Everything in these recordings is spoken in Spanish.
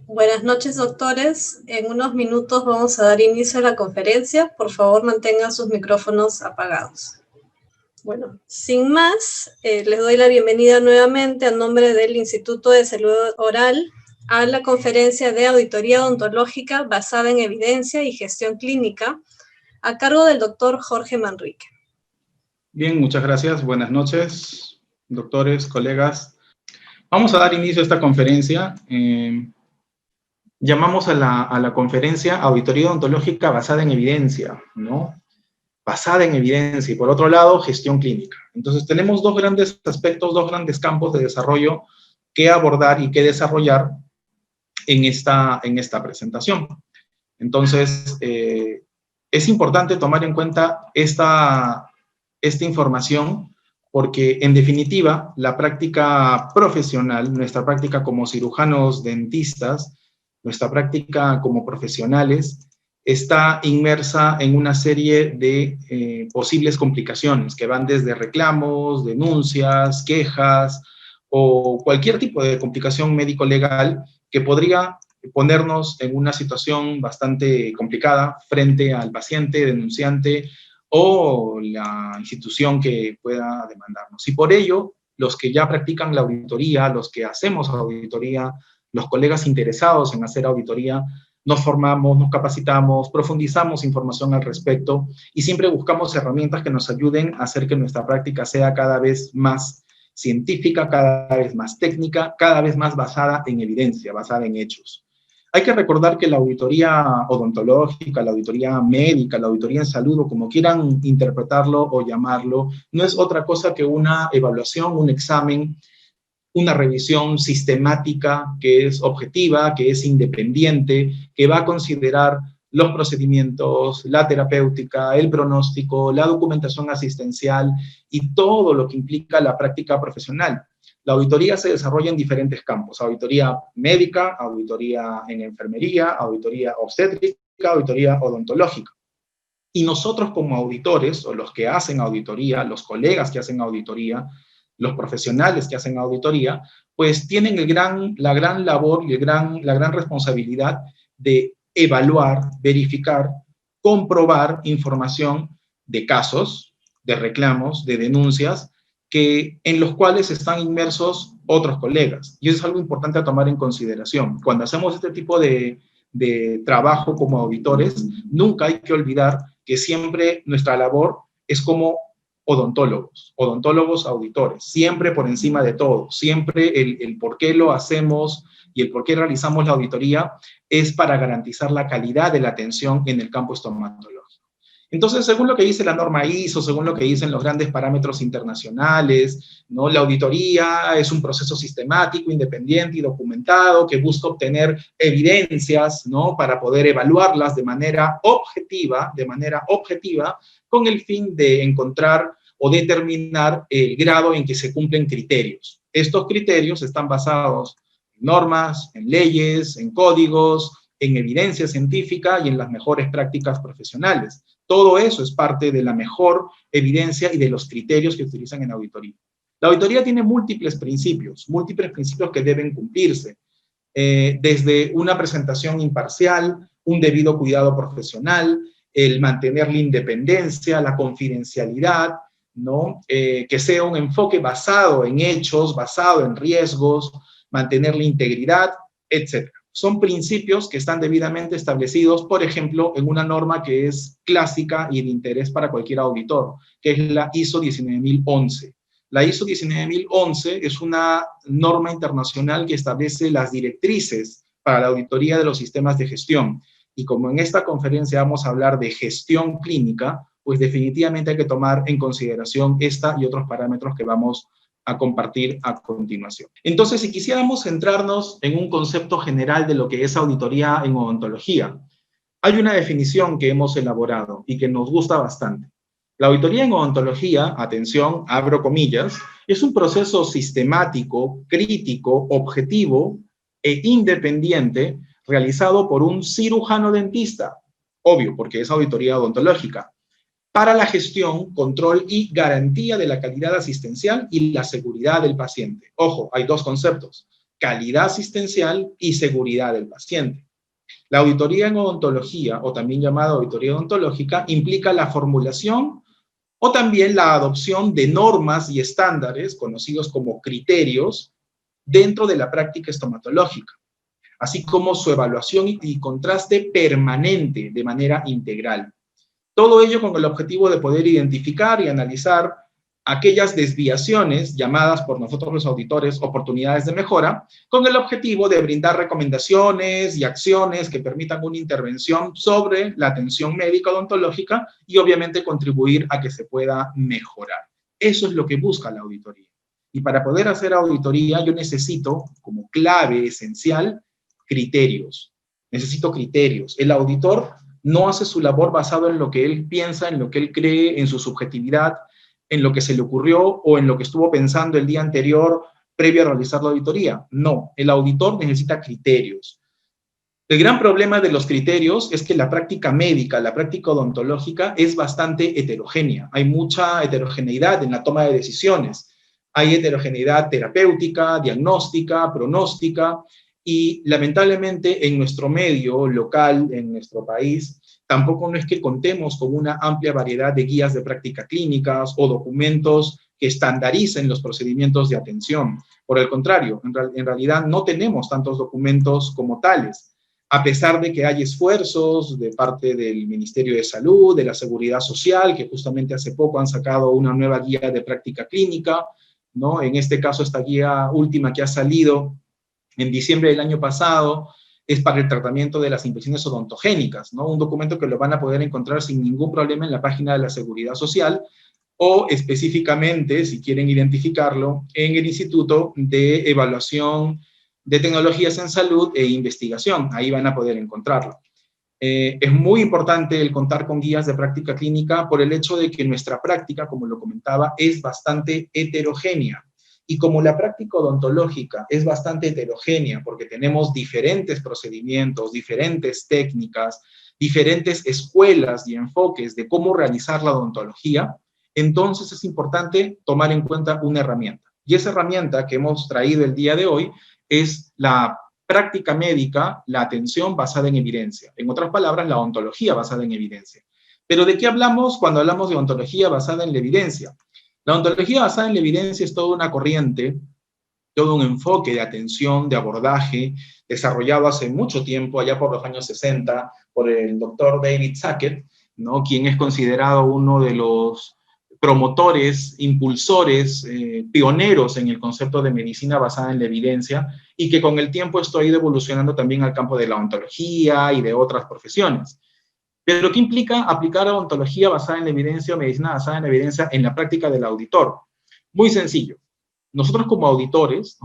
Buenas noches, doctores. En unos minutos vamos a dar inicio a la conferencia. Por favor, mantengan sus micrófonos apagados. Bueno, sin más, les doy la bienvenida nuevamente a nombre del Instituto de Salud Oral a la conferencia de auditoría odontológica basada en evidencia y gestión clínica a cargo del doctor Jorge Manrique. Bien, muchas gracias. Buenas noches, doctores, colegas. Vamos a dar inicio a esta conferencia. Llamamos a la conferencia Auditoría Odontológica basada en evidencia, ¿no? Basada en evidencia. Y por otro lado, gestión clínica. Entonces, tenemos dos grandes aspectos, dos grandes campos de desarrollo que abordar y que desarrollar en esta presentación. Entonces, es importante tomar en cuenta esta información porque, en definitiva, la práctica profesional, nuestra práctica como cirujanos dentistas, nuestra práctica como profesionales, está inmersa en una serie de posibles complicaciones que van desde reclamos, denuncias, quejas o cualquier tipo de complicación médico-legal que podría ponernos en una situación bastante complicada frente al paciente, denunciante o la institución que pueda demandarnos. Y por ello, los que ya practican la auditoría, los que hacemos auditoría, los colegas interesados en hacer auditoría, nos formamos, nos capacitamos, profundizamos información al respecto y siempre buscamos herramientas que nos ayuden a hacer que nuestra práctica sea cada vez más científica, cada vez más técnica, cada vez más basada en evidencia, basada en hechos. Hay que recordar que la auditoría odontológica, la auditoría médica, la auditoría en salud, o como quieran interpretarlo o llamarlo, no es otra cosa que una evaluación, un examen, una revisión sistemática que es objetiva, que es independiente, que va a considerar los procedimientos, la terapéutica, el pronóstico, la documentación asistencial y todo lo que implica la práctica profesional. La auditoría se desarrolla en diferentes campos: auditoría médica, auditoría en enfermería, auditoría obstétrica, auditoría odontológica. Y nosotros como auditores, o los que hacen auditoría, los colegas que hacen auditoría, los profesionales que hacen auditoría, pues tienen la gran labor y la gran responsabilidad de evaluar, verificar, comprobar información de casos, de reclamos, de denuncias, en los cuales están inmersos otros colegas. Y eso es algo importante a tomar en consideración. Cuando hacemos este tipo de trabajo como auditores, nunca hay que olvidar que siempre nuestra labor es como odontólogos auditores, siempre por encima de todo, siempre el por qué lo hacemos y el por qué realizamos la auditoría es para garantizar la calidad de la atención en el campo estomatológico. Entonces, según lo que dice la norma ISO, según lo que dicen los grandes parámetros internacionales, ¿no? La auditoría es un proceso sistemático, independiente y documentado que busca obtener evidencias, ¿no? Para poder evaluarlas de manera objetiva, con el fin de encontrar o determinar el grado en que se cumplen criterios. Estos criterios están basados en normas, en leyes, en códigos, en evidencia científica y en las mejores prácticas profesionales. Todo eso es parte de la mejor evidencia y de los criterios que utilizan en auditoría. La auditoría tiene múltiples principios que deben cumplirse, desde una presentación imparcial, un debido cuidado profesional, el mantener la independencia, la confidencialidad, ¿no? Que sea un enfoque basado en hechos, basado en riesgos, mantener la integridad, etc. Son principios que están debidamente establecidos, por ejemplo, en una norma que es clásica y de interés para cualquier auditor, que es la ISO 19011. La ISO 19011 es una norma internacional que establece las directrices para la auditoría de los sistemas de gestión. Y como en esta conferencia vamos a hablar de gestión clínica, pues definitivamente hay que tomar en consideración esta y otros parámetros que vamos a compartir a continuación. Entonces, si quisiéramos centrarnos en un concepto general de lo que es auditoría en odontología, hay una definición que hemos elaborado y que nos gusta bastante. La auditoría en odontología, atención, abro comillas, es un proceso sistemático, crítico, objetivo e independiente realizado por un cirujano dentista, obvio, porque es auditoría odontológica, para la gestión, control y garantía de la calidad asistencial y la seguridad del paciente. Ojo, hay dos conceptos. calidad asistencial y seguridad del paciente. La auditoría en odontología, o también llamada auditoría odontológica, implica la formulación o también la adopción de normas y estándares, conocidos como criterios, dentro de la práctica estomatológica, así como su evaluación y contraste permanente de manera integral. Todo ello con el objetivo de poder identificar y analizar aquellas desviaciones, llamadas por nosotros los auditores oportunidades de mejora, con el objetivo de brindar recomendaciones y acciones que permitan una intervención sobre la atención médica odontológica y obviamente contribuir a que se pueda mejorar. Eso es lo que busca la auditoría. Y para poder hacer auditoría yo necesito, como clave esencial, criterios. Necesito criterios. El auditor no hace su labor basado en lo que él piensa, en lo que él cree, en su subjetividad, en lo que se le ocurrió o en lo que estuvo pensando el día anterior previo a realizar la auditoría. No, el auditor necesita criterios. El gran problema de los criterios es que la práctica médica, la práctica odontológica es bastante heterogénea. Hay mucha heterogeneidad en la toma de decisiones. Hay heterogeneidad terapéutica, diagnóstica, pronóstica, y lamentablemente en nuestro medio local, en nuestro país, tampoco no es que contemos con una amplia variedad de guías de práctica clínicas o documentos que estandaricen los procedimientos de atención. Por el contrario, en realidad no tenemos tantos documentos como tales, a pesar de que hay esfuerzos de parte del Ministerio de Salud, de la Seguridad Social, que justamente hace poco han sacado una nueva guía de práctica clínica, ¿no? En este caso, esta guía última que ha salido en diciembre del año pasado, es para el tratamiento de las infecciones odontogénicas, ¿no? Un documento que lo van a poder encontrar sin ningún problema en la página de la Seguridad Social o específicamente, si quieren identificarlo, en el Instituto de Evaluación de Tecnologías en Salud e Investigación. Ahí van a poder encontrarlo. Es muy importante el contar con guías de práctica clínica por el hecho de que nuestra práctica, como lo comentaba, es bastante heterogénea. Y como la práctica odontológica es bastante heterogénea porque tenemos diferentes procedimientos, diferentes técnicas, diferentes escuelas y enfoques de cómo realizar la odontología, entonces es importante tomar en cuenta una herramienta. Y esa herramienta que hemos traído el día de hoy es la práctica médica, la atención basada en evidencia. En otras palabras, la odontología basada en evidencia. Pero ¿de qué hablamos cuando hablamos de odontología basada en la evidencia? La odontología basada en la evidencia es toda una corriente, todo un enfoque de atención, de abordaje, desarrollado hace mucho tiempo, allá por los años 60, por el doctor David Sackett, ¿no? Quien es considerado uno de los promotores, impulsores, pioneros en el concepto de medicina basada en la evidencia, y que con el tiempo esto ha ido evolucionando también al campo de la odontología y de otras profesiones. Pero ¿qué implica aplicar odontología basada en la evidencia o medicina basada en la evidencia en la práctica del auditor? Muy sencillo. Nosotros como auditores,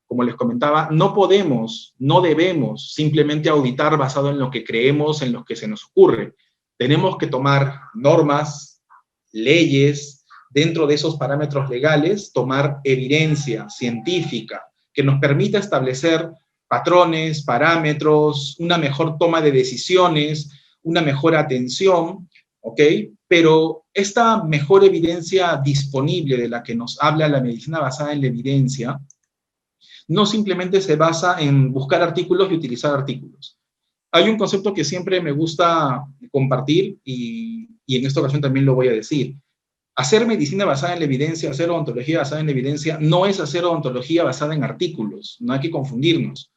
como les comentaba, no podemos, no debemos simplemente auditar basado en lo que creemos, en lo que se nos ocurre. Tenemos que tomar normas, leyes, dentro de esos parámetros legales, tomar evidencia científica que nos permita establecer patrones, parámetros, una mejor toma de decisiones, una mejor atención, ¿ok? Pero esta mejor evidencia disponible de la que nos habla la medicina basada en la evidencia, no simplemente se basa en buscar artículos y utilizar artículos. Hay un concepto que siempre me gusta compartir y en esta ocasión también lo voy a decir. Hacer medicina basada en la evidencia, hacer odontología basada en la evidencia, no es hacer odontología basada en artículos, no hay que confundirnos.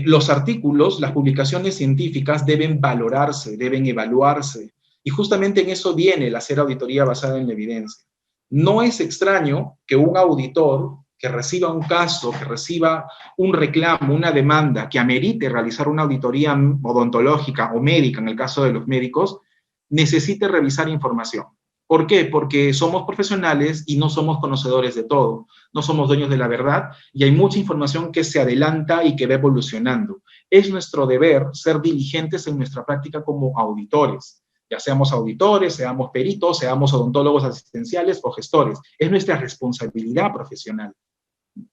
Los artículos, las publicaciones científicas deben valorarse, deben evaluarse, y justamente en eso viene el hacer auditoría basada en la evidencia. No es extraño que un auditor que reciba un caso, que reciba un reclamo, una demanda que amerite realizar una auditoría odontológica o médica, en el caso de los médicos, necesite revisar información. ¿Por qué? Porque somos profesionales y no somos conocedores de todo, no somos dueños de la verdad y hay mucha información que se adelanta y que va evolucionando. Es nuestro deber ser diligentes en nuestra práctica como auditores, ya seamos auditores, seamos peritos, seamos odontólogos asistenciales o gestores. Es nuestra responsabilidad profesional.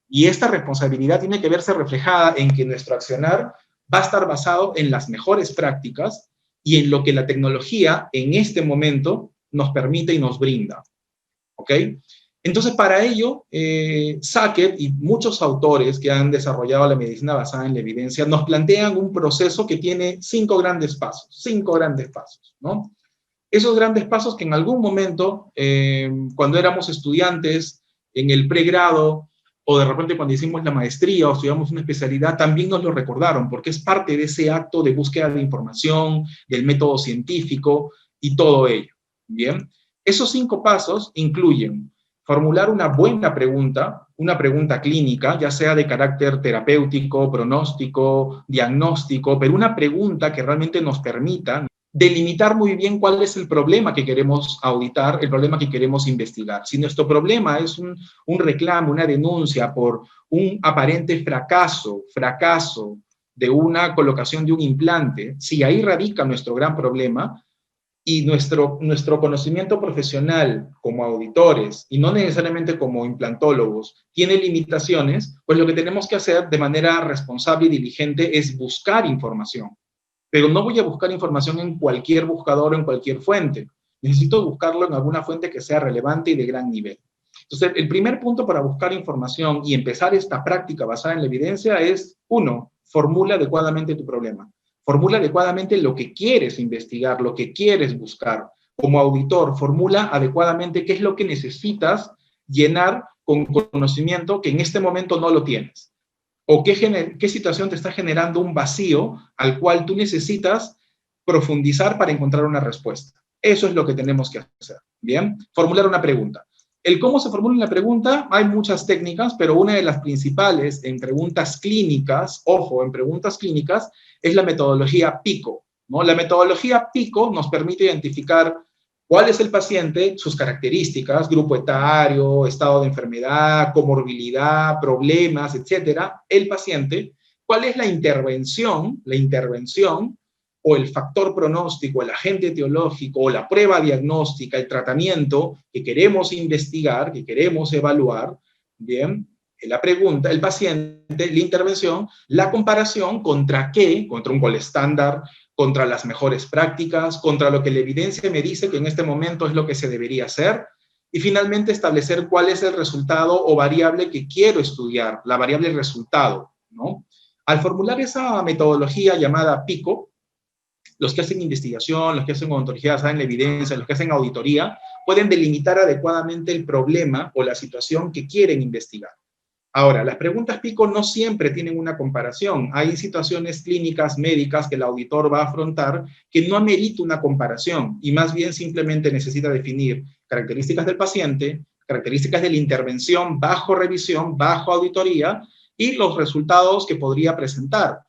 Y esta responsabilidad tiene que verse reflejada en que nuestro accionar va a estar basado en las mejores prácticas y en lo que la tecnología en este momento nos permite y nos brinda, ¿ok? Entonces, para ello, Sackett y muchos autores que han desarrollado la medicina basada en la evidencia nos plantean un proceso que tiene 5 grandes pasos, ¿no? Esos grandes pasos que en algún momento, cuando éramos estudiantes en el pregrado, o de repente cuando hicimos la maestría o estudiamos una especialidad, también nos lo recordaron, porque es parte de ese acto de búsqueda de información, del método científico y todo ello. Bien, esos 5 pasos incluyen formular una pregunta clínica, ya sea de carácter terapéutico, pronóstico, diagnóstico, pero una pregunta que realmente nos permita delimitar muy bien cuál es el problema que queremos auditar, el problema que queremos investigar. Si nuestro problema es un reclamo, una denuncia por un aparente fracaso de una colocación de un implante, si ahí radica nuestro gran problema, y nuestro conocimiento profesional como auditores, y no necesariamente como implantólogos, tiene limitaciones, pues lo que tenemos que hacer de manera responsable y diligente es buscar información. Pero no voy a buscar información en cualquier buscador o en cualquier fuente. Necesito buscarlo en alguna fuente que sea relevante y de gran nivel. Entonces, el primer punto para buscar información y empezar esta práctica basada en la evidencia es, 1, formula adecuadamente tu problema. Formula adecuadamente lo que quieres investigar, lo que quieres buscar. Como auditor, formula adecuadamente qué es lo que necesitas llenar con conocimiento que en este momento no lo tienes. O qué situación te está generando un vacío al cual tú necesitas profundizar para encontrar una respuesta. Eso es lo que tenemos que hacer. Bien, formular una pregunta. El cómo se formula una pregunta, hay muchas técnicas, pero una de las principales en preguntas clínicas, ojo, en preguntas clínicas, es la metodología PICO, ¿no? La metodología PICO nos permite identificar cuál es el paciente, sus características, grupo etario, estado de enfermedad, comorbilidad, problemas, etcétera, el paciente, cuál es la intervención o el factor pronóstico, el agente etiológico o la prueba diagnóstica, el tratamiento que queremos investigar, que queremos evaluar, bien, la pregunta, el paciente, la intervención, la comparación contra qué, contra un gol estándar, contra las mejores prácticas, contra lo que la evidencia me dice que en este momento es lo que se debería hacer, y finalmente establecer cuál es el resultado o variable que quiero estudiar, la variable resultado, ¿no? Al formular esa metodología llamada PICO, los que hacen investigación, los que hacen ontología basada en la evidencia, los que hacen auditoría, pueden delimitar adecuadamente el problema o la situación que quieren investigar. Ahora, las preguntas PICO no siempre tienen una comparación. Hay situaciones clínicas, médicas, que el auditor va a afrontar que no amerita una comparación y más bien simplemente necesita definir características del paciente, características de la intervención bajo revisión, bajo auditoría y los resultados que podría presentar.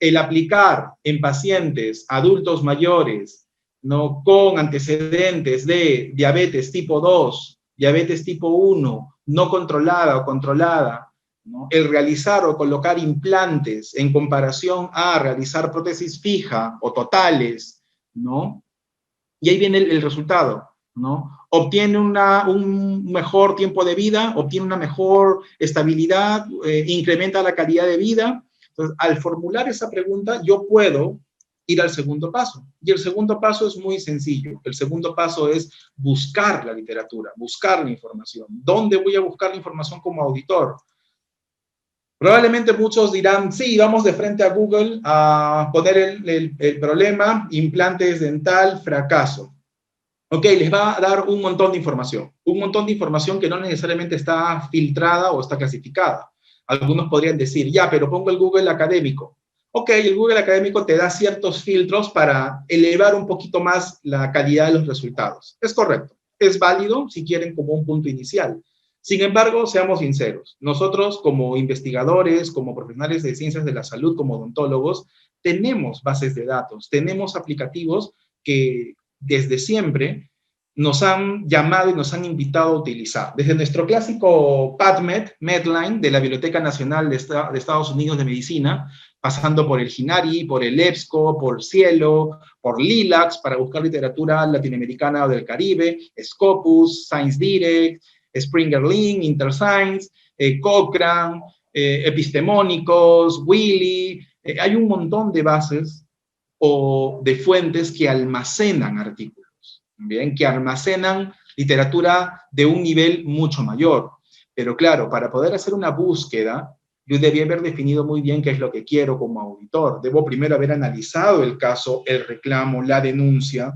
El aplicar en pacientes adultos mayores, ¿no?, con antecedentes de diabetes tipo 2, diabetes tipo 1, no controlada o controlada, ¿no?, el realizar o colocar implantes en comparación a realizar prótesis fija o totales, ¿no? Y ahí viene el resultado, ¿no? Obtiene un mejor tiempo de vida, obtiene una mejor estabilidad, incrementa la calidad de vida. Entonces, al formular esa pregunta, yo puedo ir al segundo paso. Y el segundo paso es muy sencillo. El segundo paso es buscar la literatura, buscar la información. ¿Dónde voy a buscar la información como auditor? Probablemente muchos dirán, sí, vamos de frente a Google a poner el problema, implantes dental, fracaso. Ok, les va a dar un montón de información que no necesariamente está filtrada o está clasificada. Algunos podrían decir, ya, pero pongo el Google académico. Ok, el Google académico te da ciertos filtros para elevar un poquito más la calidad de los resultados. Es correcto, es válido si quieren como un punto inicial. Sin embargo, seamos sinceros, nosotros como investigadores, como profesionales de ciencias de la salud, como odontólogos, tenemos bases de datos, tenemos aplicativos que desde siempre nos han llamado y nos han invitado a utilizar. Desde nuestro clásico PubMed, Medline, de la Biblioteca Nacional de Estados Unidos de Medicina, pasando por el GINARI, por el EBSCO, por Cielo, por LILACS, para buscar literatura latinoamericana o del Caribe, Scopus, Science Direct, Springer Link, InterScience, Cochrane, Epistemónicos, Willy. Hay un montón de bases o de fuentes que almacenan artículos, ¿bien?, que almacenan literatura de un nivel mucho mayor. Pero claro, para poder hacer una búsqueda, yo debí haber definido muy bien qué es lo que quiero como auditor. Debo primero haber analizado el caso, el reclamo, la denuncia,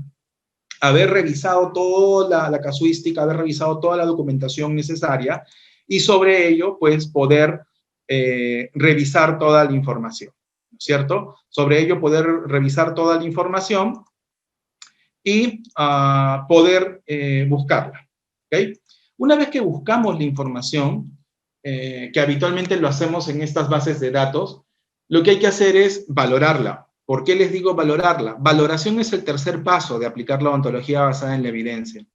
haber revisado toda la casuística, haber revisado toda la documentación necesaria y sobre ello, pues, poder revisar toda la información, ¿no es cierto? Sobre ello poder revisar toda la información y poder buscarla, ¿ok? Una vez que buscamos la información, que habitualmente lo hacemos en estas bases de datos, lo que hay que hacer es valorarla. ¿Por qué les digo valorarla? Valoración es el tercer paso de aplicar la ontología basada en la evidencia. El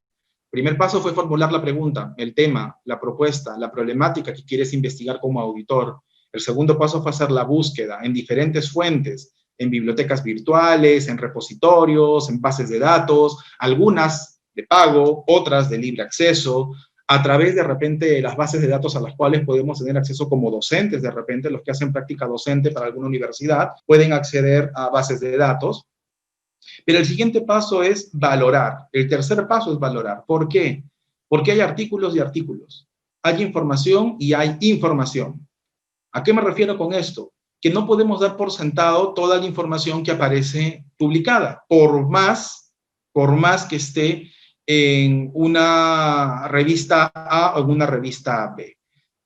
primer paso fue formular la pregunta, el tema, la propuesta, la problemática que quieres investigar como auditor. El segundo paso fue hacer la búsqueda en diferentes fuentes, en bibliotecas virtuales, en repositorios, en bases de datos, algunas de pago, otras de libre acceso, a través de repente de las bases de datos a las cuales podemos tener acceso como docentes, de repente los que hacen práctica docente para alguna universidad pueden acceder a bases de datos. Pero el siguiente paso es valorar. El tercer paso es valorar. ¿Por qué? Porque hay artículos y artículos. Hay información y hay información. ¿A qué me refiero con esto? Que no podemos dar por sentado toda la información que aparece publicada, por más que esté en una revista A o en una revista B.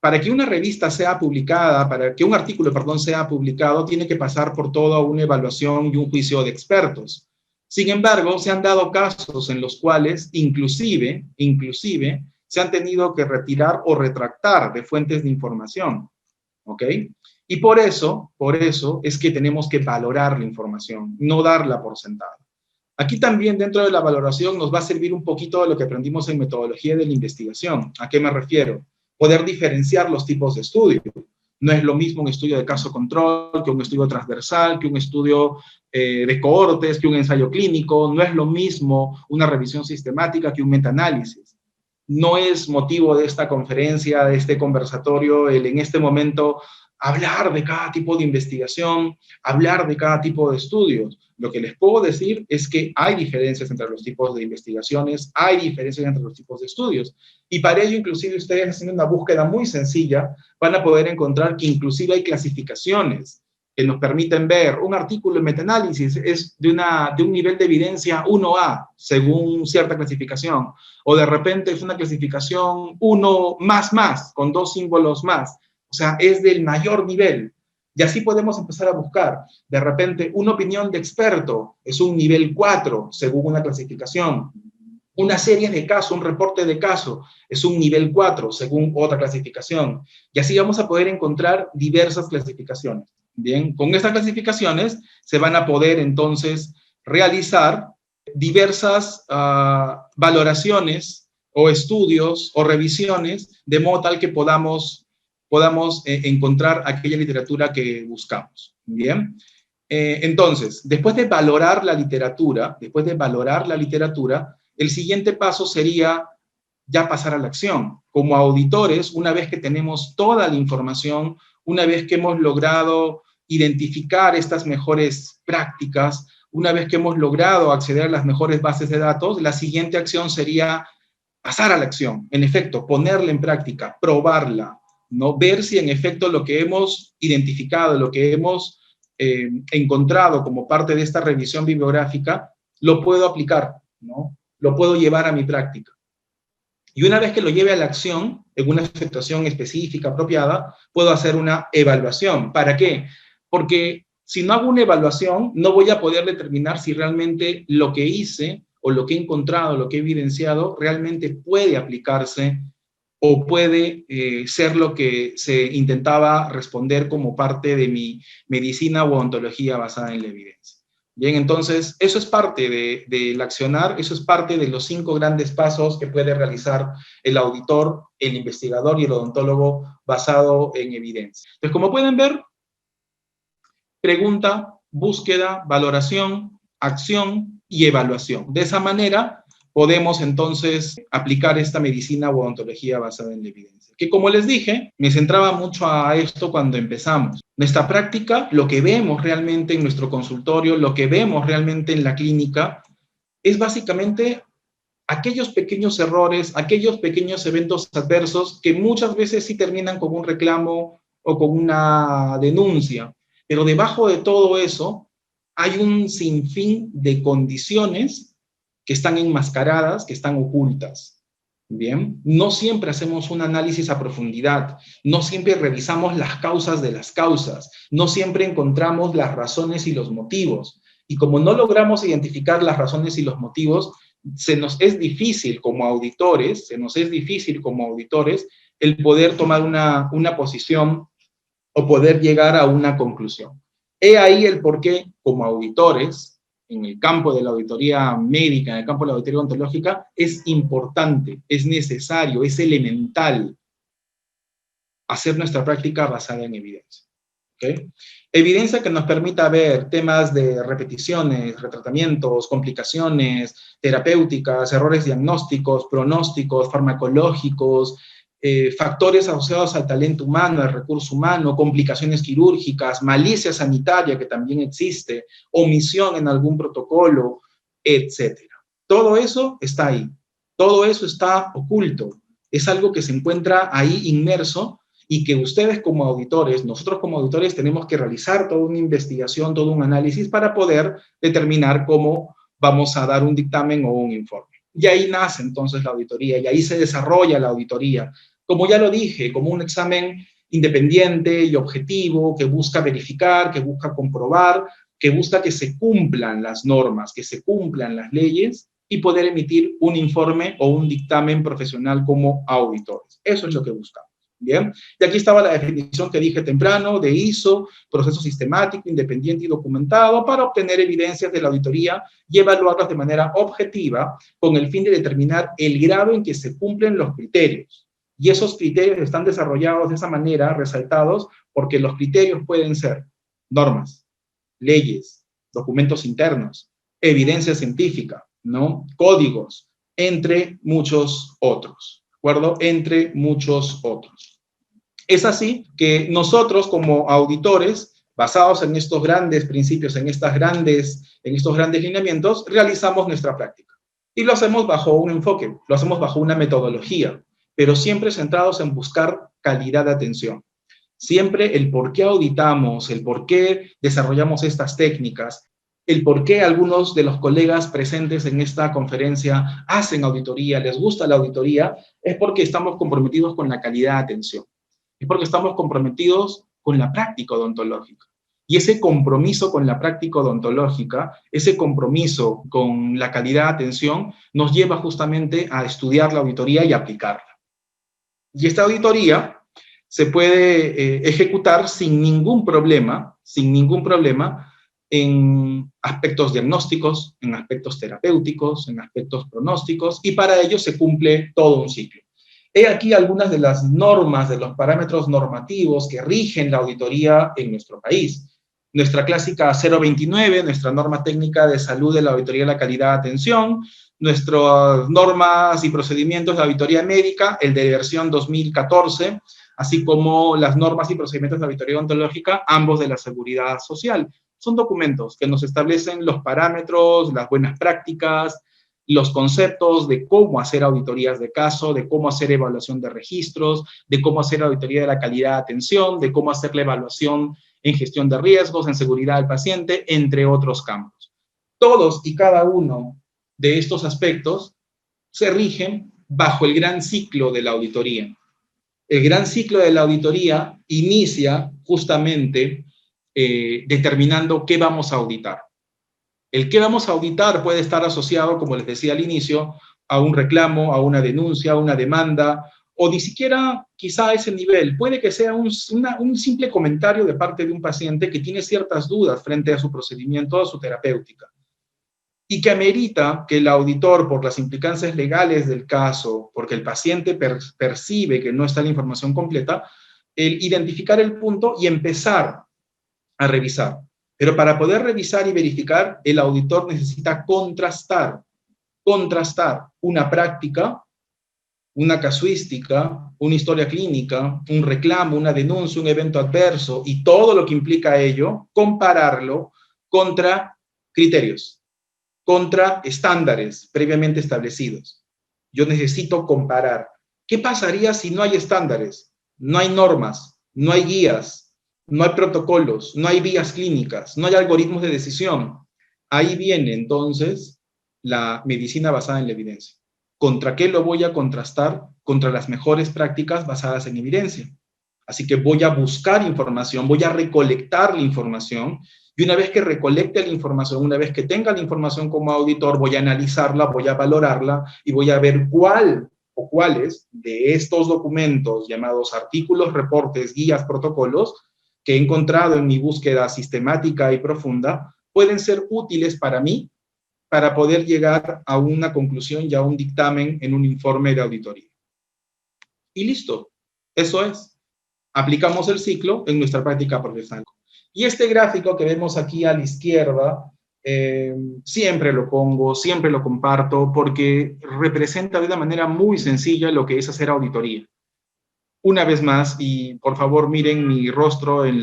Para que una revista sea publicada, para que un artículo, perdón, sea publicado, tiene que pasar por toda una evaluación y un juicio de expertos. Sin embargo, se han dado casos en los cuales inclusive, se han tenido que retirar o retractar de fuentes de información. ¿Ok? Y por eso es que tenemos que valorar la información, no darla por sentada. Aquí también dentro de la valoración nos va a servir un poquito de lo que aprendimos en metodología de la investigación. ¿A qué me refiero? Poder diferenciar los tipos de estudio. No es lo mismo un estudio de caso control que un estudio transversal, que un estudio de cohortes, que un ensayo clínico. No es lo mismo una revisión sistemática que un metaanálisis. No es motivo de esta conferencia, de este conversatorio, el en este momento hablar de cada tipo de investigación, hablar de cada tipo de estudios. Lo que les puedo decir es que hay diferencias entre los tipos de investigaciones, hay diferencias entre los tipos de estudios. Y para ello, inclusive, ustedes haciendo una búsqueda muy sencilla, van a poder encontrar que inclusive hay clasificaciones que nos permiten ver un artículo en metaanálisis es de un nivel de evidencia 1A, según cierta clasificación, o de repente es una clasificación 1++, con 2 símbolos más. O sea, es del mayor nivel. Y así podemos empezar a buscar. De repente, una opinión de experto es un nivel 4, según una clasificación. Una serie de casos, un reporte de caso, es un nivel 4, según otra clasificación. Y así vamos a poder encontrar diversas clasificaciones. Bien, con estas clasificaciones se van a poder entonces realizar diversas valoraciones o estudios o revisiones de modo tal que podamos encontrar aquella literatura que buscamos. Bien, entonces, después de valorar la literatura, el siguiente paso sería ya pasar a la acción. Como auditores, una vez que tenemos toda la información, una vez que hemos logrado identificar estas mejores prácticas, una vez que hemos logrado acceder a las mejores bases de datos, la siguiente acción sería pasar a la acción. En efecto, ponerla en práctica, probarla, ¿no? Ver si en efecto lo que hemos identificado, lo que hemos encontrado como parte de esta revisión bibliográfica, lo puedo aplicar, ¿no? Lo puedo llevar a mi práctica. Y una vez que lo lleve a la acción, en una situación específica, apropiada, puedo hacer una evaluación. ¿Para qué? Porque si no hago una evaluación, no voy a poder determinar si realmente lo que hice o lo que he encontrado, lo que he evidenciado, realmente puede aplicarse o puede ser lo que se intentaba responder como parte de mi medicina o ontología basada en la evidencia. Bien, entonces, eso es parte del accionar, eso es parte de los 5 grandes pasos que puede realizar el auditor, el investigador y el odontólogo basado en evidencia. Entonces, como pueden ver, pregunta, búsqueda, valoración, acción y evaluación. De esa manera, podemos entonces aplicar esta medicina o odontología basada en la evidencia. Que como les dije, me centraba mucho a esto cuando empezamos. Nuestra práctica, lo que vemos realmente en nuestro consultorio, lo que vemos realmente en la clínica, es básicamente aquellos pequeños errores, aquellos pequeños eventos adversos que muchas veces sí terminan con un reclamo o con una denuncia. Pero debajo de todo eso hay un sinfín de condiciones que están enmascaradas, que están ocultas. Bien, no siempre hacemos un análisis a profundidad, no siempre revisamos las causas de las causas, no siempre encontramos las razones y los motivos. Y como no logramos identificar las razones y los motivos, se nos es difícil como auditores, el poder tomar una posición o poder llegar a una conclusión. He ahí el por qué, como auditores, en el campo de la auditoría médica, en el campo de la auditoría ontológica, es importante, es necesario, es elemental hacer nuestra práctica basada en evidencia. ¿Okay? Evidencia que nos permita ver temas de repeticiones, retratamientos, complicaciones, terapéuticas, errores diagnósticos, pronósticos, farmacológicos, factores asociados al talento humano, al recurso humano, complicaciones quirúrgicas, malicia sanitaria que también existe, omisión en algún protocolo, etc. Todo eso está ahí. Todo eso está oculto. Es algo que se encuentra ahí inmerso y que ustedes como auditores, nosotros como auditores tenemos que realizar toda una investigación, todo un análisis para poder determinar cómo vamos a dar un dictamen o un informe. Y ahí nace entonces la auditoría, y ahí se desarrolla la auditoría. Como ya lo dije, como un examen independiente y objetivo que busca verificar, que busca comprobar, que busca que se cumplan las normas, que se cumplan las leyes y poder emitir un informe o un dictamen profesional como auditores. Eso es lo que buscamos. Bien, y aquí estaba la definición que dije temprano de ISO, proceso sistemático, independiente y documentado para obtener evidencias de la auditoría y evaluarlas de manera objetiva con el fin de determinar el grado en que se cumplen los criterios. Y esos criterios están desarrollados de esa manera, resaltados, porque los criterios pueden ser normas, leyes, documentos internos, evidencia científica, ¿no? Códigos, entre muchos otros. ¿De acuerdo? Entre muchos otros. Es así que nosotros como auditores, basados en estos grandes principios, en estos grandes lineamientos, realizamos nuestra práctica. Y lo hacemos bajo un enfoque, lo hacemos bajo una metodología, pero siempre centrados en buscar calidad de atención. Siempre el por qué auditamos, el por qué desarrollamos estas técnicas, el por qué algunos de los colegas presentes en esta conferencia hacen auditoría, les gusta la auditoría, es porque estamos comprometidos con la calidad de atención. Es porque estamos comprometidos con la práctica odontológica. Y ese compromiso con la práctica odontológica, ese compromiso con la calidad de atención, nos lleva justamente a estudiar la auditoría y aplicarla. Y esta auditoría se puede ejecutar sin ningún problema, en aspectos diagnósticos, en aspectos terapéuticos, en aspectos pronósticos, y para ello se cumple todo un ciclo. He aquí algunas de las normas, de los parámetros normativos que rigen la auditoría en nuestro país. Nuestra clásica 029, nuestra norma técnica de salud de la auditoría de la calidad de atención, nuestras normas y procedimientos de auditoría médica, el de versión 2014, así como las normas y procedimientos de auditoría odontológica, ambos de la seguridad social. Son documentos que nos establecen los parámetros, las buenas prácticas, los conceptos de cómo hacer auditorías de caso, de cómo hacer evaluación de registros, de cómo hacer auditoría de la calidad de atención, de cómo hacer la evaluación en gestión de riesgos, en seguridad del paciente, entre otros campos. Todos y cada uno de estos aspectos se rigen bajo el gran ciclo de la auditoría. El gran ciclo de la auditoría inicia justamente determinando qué vamos a auditar. El qué vamos a auditar puede estar asociado, como les decía al inicio, a un reclamo, a una denuncia, a una demanda, o ni siquiera quizá a ese nivel. Puede que sea un simple comentario de parte de un paciente que tiene ciertas dudas frente a su procedimiento, a su terapéutica, y que amerita que el auditor, por las implicancias legales del caso, porque el paciente percibe que no está la información completa, el identificar el punto y empezar a revisar. Pero para poder revisar y verificar, el auditor necesita contrastar una práctica, una casuística, una historia clínica, un reclamo, una denuncia, un evento adverso y todo lo que implica ello, compararlo contra criterios. contra estándares previamente establecidos. Yo necesito comparar. ¿Qué pasaría si no hay estándares? No hay normas, no hay guías, no hay protocolos, no hay vías clínicas, no hay algoritmos de decisión. Ahí viene entonces la medicina basada en la evidencia. ¿Contra qué lo voy a contrastar? Contra las mejores prácticas basadas en evidencia. Así que voy a buscar información, voy a recolectar la información, y una vez que recolecte la información, una vez que tenga la información como auditor, voy a analizarla, voy a valorarla y voy a ver cuál o cuáles de estos documentos llamados artículos, reportes, guías, protocolos, que he encontrado en mi búsqueda sistemática y profunda, pueden ser útiles para mí para poder llegar a una conclusión y a un dictamen en un informe de auditoría. Y listo, eso es. Aplicamos el ciclo en nuestra práctica profesional. Y este gráfico que vemos aquí a la izquierda, siempre lo pongo, siempre lo comparto, porque representa de una manera muy sencilla lo que es hacer auditoría. Una vez más, y por favor miren mi rostro en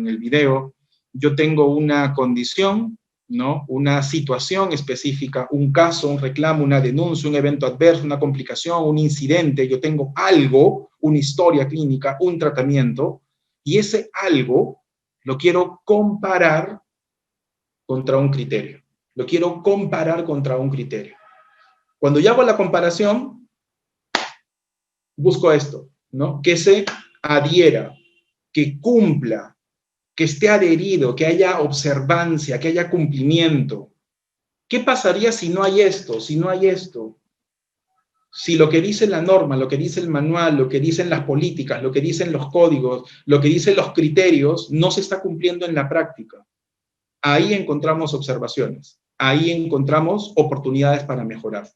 el video, yo tengo una condición, ¿no? Una situación específica, un caso, un reclamo, una denuncia, un evento adverso, una complicación, un incidente, yo tengo algo, una historia clínica, un tratamiento, y ese algo lo quiero comparar contra un criterio. Lo quiero comparar contra un criterio. Cuando yo hago la comparación, busco esto, ¿no? Que se adhiera, que cumpla, que esté adherido, que haya observancia, que haya cumplimiento. ¿Qué pasaría si no hay esto? Si no hay esto. Si lo que dice la norma, lo que dice el manual, lo que dicen las políticas, lo que dicen los códigos, lo que dicen los criterios, no se está cumpliendo en la práctica. Ahí encontramos observaciones, ahí encontramos oportunidades para mejorar.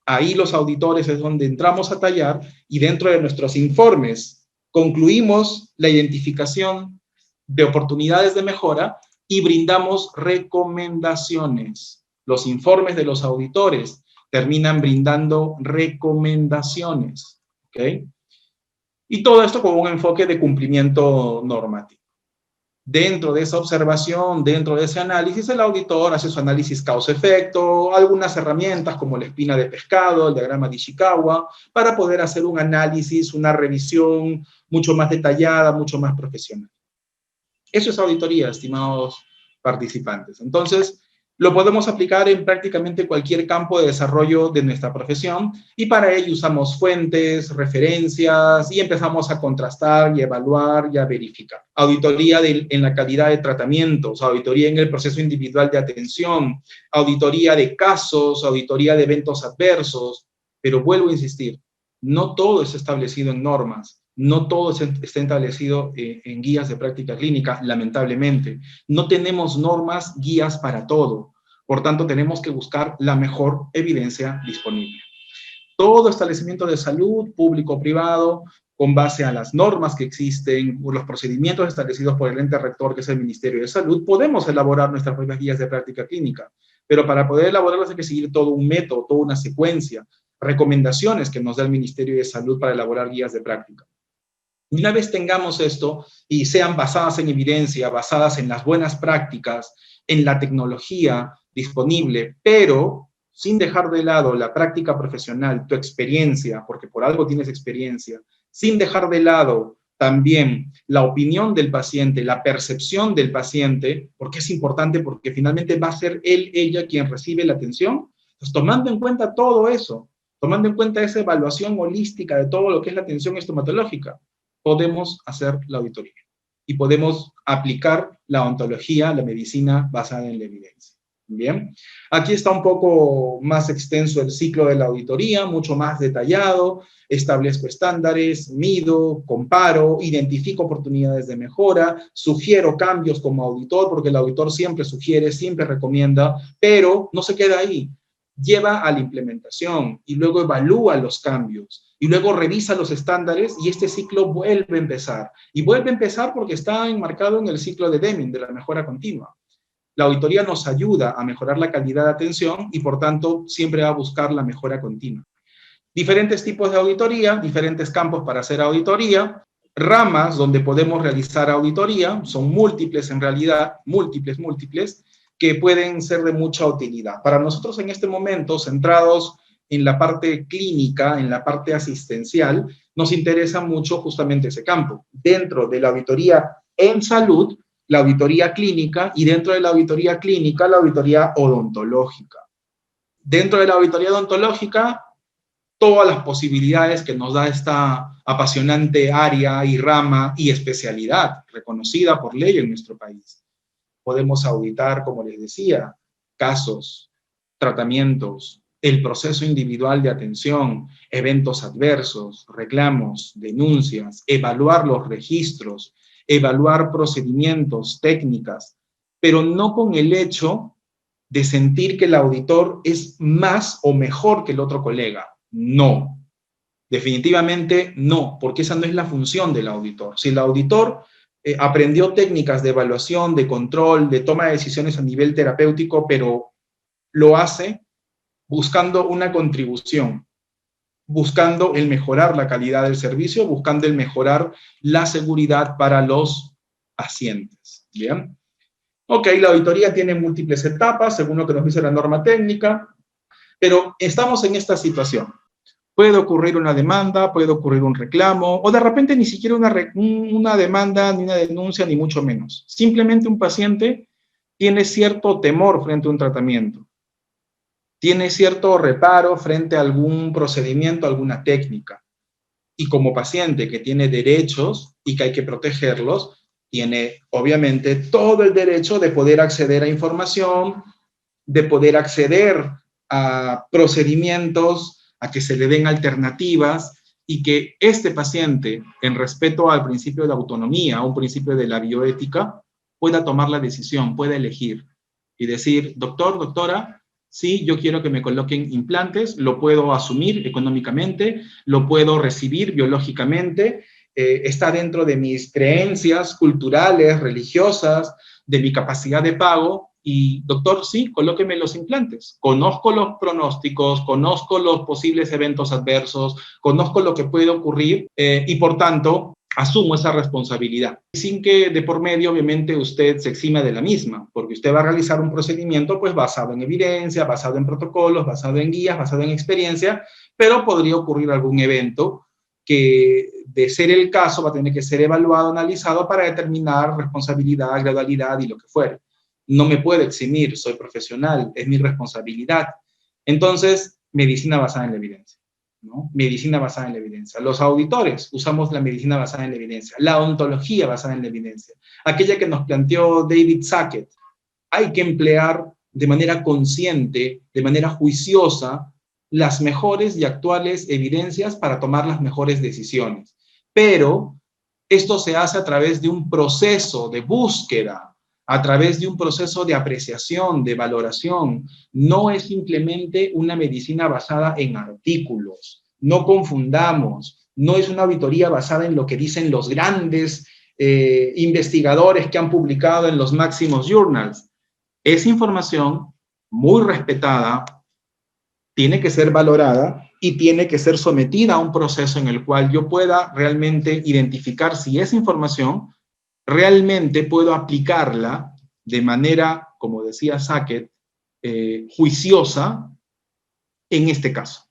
Ahí los auditores es donde entramos a tallar y dentro de nuestros informes concluimos la identificación de oportunidades de mejora y brindamos recomendaciones. Los informes de los auditores terminan brindando recomendaciones, ¿ok? Y todo esto con un enfoque de cumplimiento normativo. Dentro de esa observación, dentro de ese análisis, el auditor hace su análisis causa-efecto, algunas herramientas como la espina de pescado, el diagrama de Ishikawa, para poder hacer un análisis, una revisión mucho más detallada, mucho más profesional. Eso es auditoría, estimados participantes. Entonces, lo podemos aplicar en prácticamente cualquier campo de desarrollo de nuestra profesión y para ello usamos fuentes, referencias y empezamos a contrastar y evaluar y a verificar. Auditoría en la calidad de tratamientos, auditoría en el proceso individual de atención, auditoría de casos, auditoría de eventos adversos, pero vuelvo a insistir, no todo es establecido en normas. No todo está establecido en guías de práctica clínica, lamentablemente. No tenemos normas, guías para todo. Por tanto, tenemos que buscar la mejor evidencia disponible. Todo establecimiento de salud, público o privado, con base a las normas que existen, los procedimientos establecidos por el ente rector, que es el Ministerio de Salud, podemos elaborar nuestras propias guías de práctica clínica. Pero para poder elaborarlas hay que seguir todo un método, toda una secuencia, recomendaciones que nos da el Ministerio de Salud para elaborar guías de práctica. Y una vez tengamos esto y sean basadas en evidencia, basadas en las buenas prácticas, en la tecnología disponible, pero sin dejar de lado la práctica profesional, tu experiencia, porque por algo tienes experiencia, sin dejar de lado también la opinión del paciente, la percepción del paciente, porque es importante, porque finalmente va a ser él, ella quien recibe la atención. Entonces, tomando en cuenta todo eso, tomando en cuenta esa evaluación holística de todo lo que es la atención estomatológica, podemos hacer la auditoría y podemos aplicar la ontología, la medicina basada en la evidencia. Bien, aquí está un poco más extenso el ciclo de la auditoría, mucho más detallado. Establezco estándares, mido, comparo, identifico oportunidades de mejora, sugiero cambios como auditor, porque el auditor siempre sugiere, siempre recomienda, pero no se queda ahí. Lleva a la implementación y luego evalúa los cambios y luego revisa los estándares y este ciclo vuelve a empezar. Y vuelve a empezar porque está enmarcado en el ciclo de Deming, de la mejora continua. La auditoría nos ayuda a mejorar la calidad de atención y por tanto siempre va a buscar la mejora continua. Diferentes tipos de auditoría, diferentes campos para hacer auditoría, ramas donde podemos realizar auditoría, son múltiples en realidad, múltiples, que pueden ser de mucha utilidad. Para nosotros en este momento, centrados en la parte clínica, en la parte asistencial, nos interesa mucho justamente ese campo. Dentro de la auditoría en salud, la auditoría clínica, y dentro de la auditoría clínica, la auditoría odontológica. Dentro de la auditoría odontológica, todas las posibilidades que nos da esta apasionante área y rama y especialidad reconocida por ley en nuestro país. Podemos auditar, como les decía, casos, tratamientos, el proceso individual de atención, eventos adversos, reclamos, denuncias, evaluar los registros, evaluar procedimientos, técnicas, pero no con el hecho de sentir que el auditor es más o mejor que el otro colega. No, definitivamente no, porque esa no es la función del auditor. Si el auditor aprendió técnicas de evaluación, de control, de toma de decisiones a nivel terapéutico, pero lo hace buscando una contribución, buscando el mejorar la calidad del servicio, buscando el mejorar la seguridad para los pacientes. ¿Bien? Ok, la auditoría tiene múltiples etapas, según lo que nos dice la norma técnica, pero estamos en esta situación. Puede ocurrir una demanda, puede ocurrir un reclamo, o de repente ni siquiera una demanda, ni una denuncia, ni mucho menos. Simplemente un paciente tiene cierto temor frente a un tratamiento, tiene cierto reparo frente a algún procedimiento, alguna técnica. Y como paciente que tiene derechos y que hay que protegerlos, tiene obviamente todo el derecho de poder acceder a información, de poder acceder a procedimientos, a que se le den alternativas y que este paciente, en respeto al principio de autonomía, a un principio de la bioética, pueda tomar la decisión, pueda elegir y decir, doctor, doctora, sí, yo quiero que me coloquen implantes, lo puedo asumir económicamente, lo puedo recibir biológicamente, está dentro de mis creencias culturales, religiosas, de mi capacidad de pago, y doctor, sí, colóqueme los implantes. Conozco los pronósticos, conozco los posibles eventos adversos, conozco lo que puede ocurrir y por tanto asumo esa responsabilidad. Sin que de por medio, obviamente, usted se exime de la misma, porque usted va a realizar un procedimiento pues basado en evidencia, basado en protocolos, basado en guías, basado en experiencia, pero podría ocurrir algún evento que, de ser el caso, va a tener que ser evaluado, analizado para determinar responsabilidad, gradualidad y lo que fuere. No me puedo eximir, soy profesional, es mi responsabilidad. Entonces, medicina basada en la evidencia, ¿no? Medicina basada en la evidencia. Los auditores usamos la medicina basada en la evidencia, la ontología basada en la evidencia, aquella que nos planteó David Sackett. Hay que emplear de manera consciente, de manera juiciosa, las mejores y actuales evidencias para tomar las mejores decisiones. Pero esto se hace a través de un proceso de búsqueda, a través de un proceso de apreciación, de valoración. No es simplemente una medicina basada en artículos. No confundamos. No es una auditoría basada en lo que dicen los grandes investigadores que han publicado en los máximos journals. Es información muy respetada, tiene que ser valorada y tiene que ser sometida a un proceso en el cual yo pueda realmente identificar si esa información realmente puedo aplicarla de manera, como decía Sackett, juiciosa en este caso,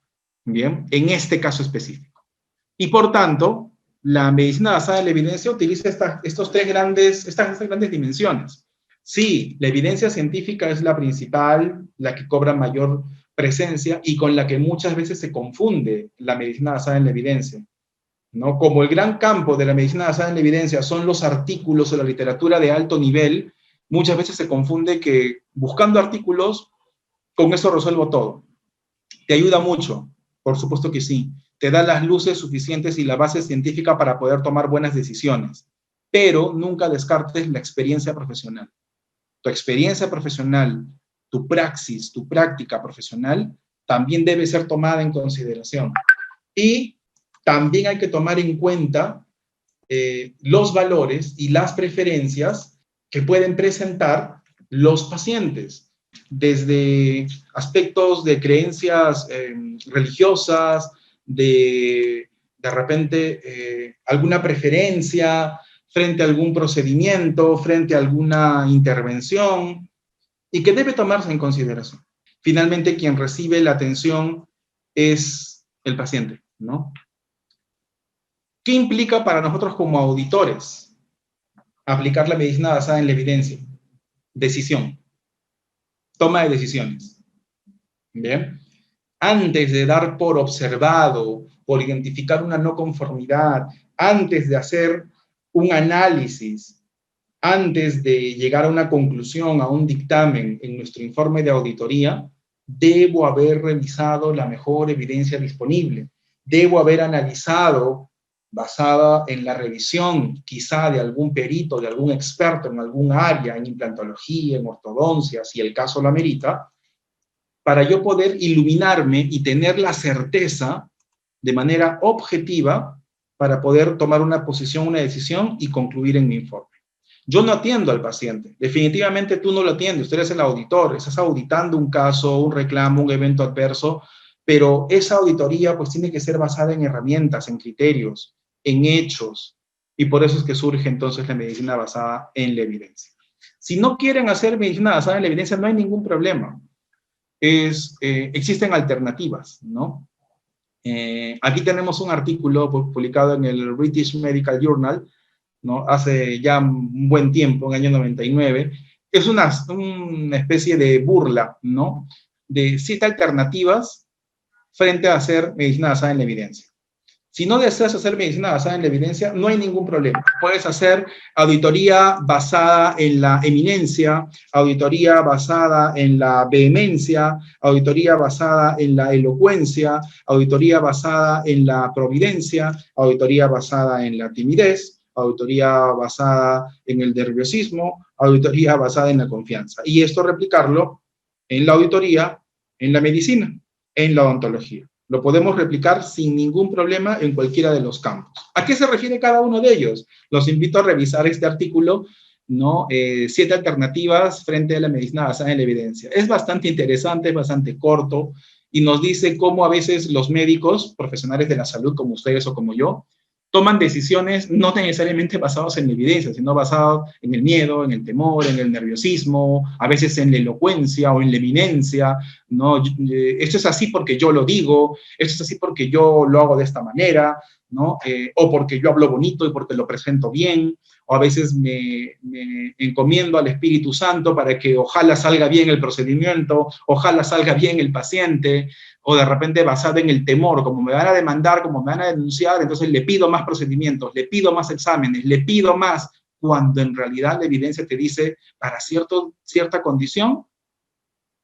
¿bien? En este caso específico. Y por tanto, la medicina basada en la evidencia utiliza estas tres grandes dimensiones. Sí, la evidencia científica es la principal, la que cobra mayor presencia y con la que muchas veces se confunde la medicina basada en la evidencia, ¿no? Como el gran campo de la medicina basada en la evidencia son los artículos o la literatura de alto nivel, muchas veces se confunde que buscando artículos, con eso resuelvo todo. ¿Te ayuda mucho? Por supuesto que sí. Te da las luces suficientes y la base científica para poder tomar buenas decisiones, pero nunca descartes la experiencia profesional. Tu experiencia profesional, tu praxis, tu práctica profesional, también debe ser tomada en consideración. Y también hay que tomar en cuenta los valores y las preferencias que pueden presentar los pacientes, desde aspectos de creencias religiosas, de repente alguna preferencia frente a algún procedimiento, frente a alguna intervención, y que debe tomarse en consideración. Finalmente, quien recibe la atención es el paciente, ¿no? ¿Qué implica para nosotros como auditores aplicar la medicina basada en la evidencia? Decisión, toma de decisiones. ¿Bien? Antes de dar por observado, por identificar una no conformidad, antes de hacer un análisis, antes de llegar a una conclusión, a un dictamen en nuestro informe de auditoría, debo haber revisado la mejor evidencia disponible. Debo haber analizado, basada en la revisión quizá de algún perito, de algún experto en algún área, en implantología, en ortodoncia, si el caso lo amerita, para yo poder iluminarme y tener la certeza de manera objetiva para poder tomar una posición, una decisión y concluir en mi informe. Yo no atiendo al paciente. Definitivamente tú no lo atiendes. Tú eres el auditor. Estás auditando un caso, un reclamo, un evento adverso, pero esa auditoría pues tiene que ser basada en herramientas, en criterios, en hechos. Y por eso es que surge entonces la medicina basada en la evidencia. Si no quieren hacer medicina basada en la evidencia, no hay ningún problema. Existen alternativas, ¿no? Aquí tenemos un artículo publicado en el British Medical Journal, ¿no? Hace ya un buen tiempo, en el año 99. Es una especie de burla, ¿no? De 7 alternativas frente a hacer medicina basada en la evidencia. Si no deseas hacer medicina basada en la evidencia, no hay ningún problema. Puedes hacer auditoría basada en la eminencia, auditoría basada en la vehemencia, auditoría basada en la elocuencia, auditoría basada en la providencia, auditoría basada en la timidez, auditoría basada en el nerviosismo, auditoría basada en la confianza. Y esto replicarlo en la auditoría, en la medicina, en la odontología. Lo podemos replicar sin ningún problema en cualquiera de los campos. ¿A qué se refiere cada uno de ellos? Los invito a revisar este artículo, ¿no? 7 alternativas frente a la medicina basada en la evidencia. Es bastante interesante, es bastante corto y nos dice cómo a veces los médicos, profesionales de la salud como ustedes o como yo, toman decisiones no necesariamente basadas en la evidencia, sino basadas en el miedo, en el temor, en el nerviosismo, a veces en la elocuencia o en la eminencia, ¿no? Esto es así porque yo lo digo, esto es así porque yo lo hago de esta manera, ¿no? O porque yo hablo bonito y porque lo presento bien, o a veces me encomiendo al Espíritu Santo para que ojalá salga bien el procedimiento, ojalá salga bien el paciente, o de repente basado en el temor, como me van a demandar, como me van a denunciar, entonces le pido más procedimientos, le pido más exámenes, le pido más, cuando en realidad la evidencia te dice, para cierta condición,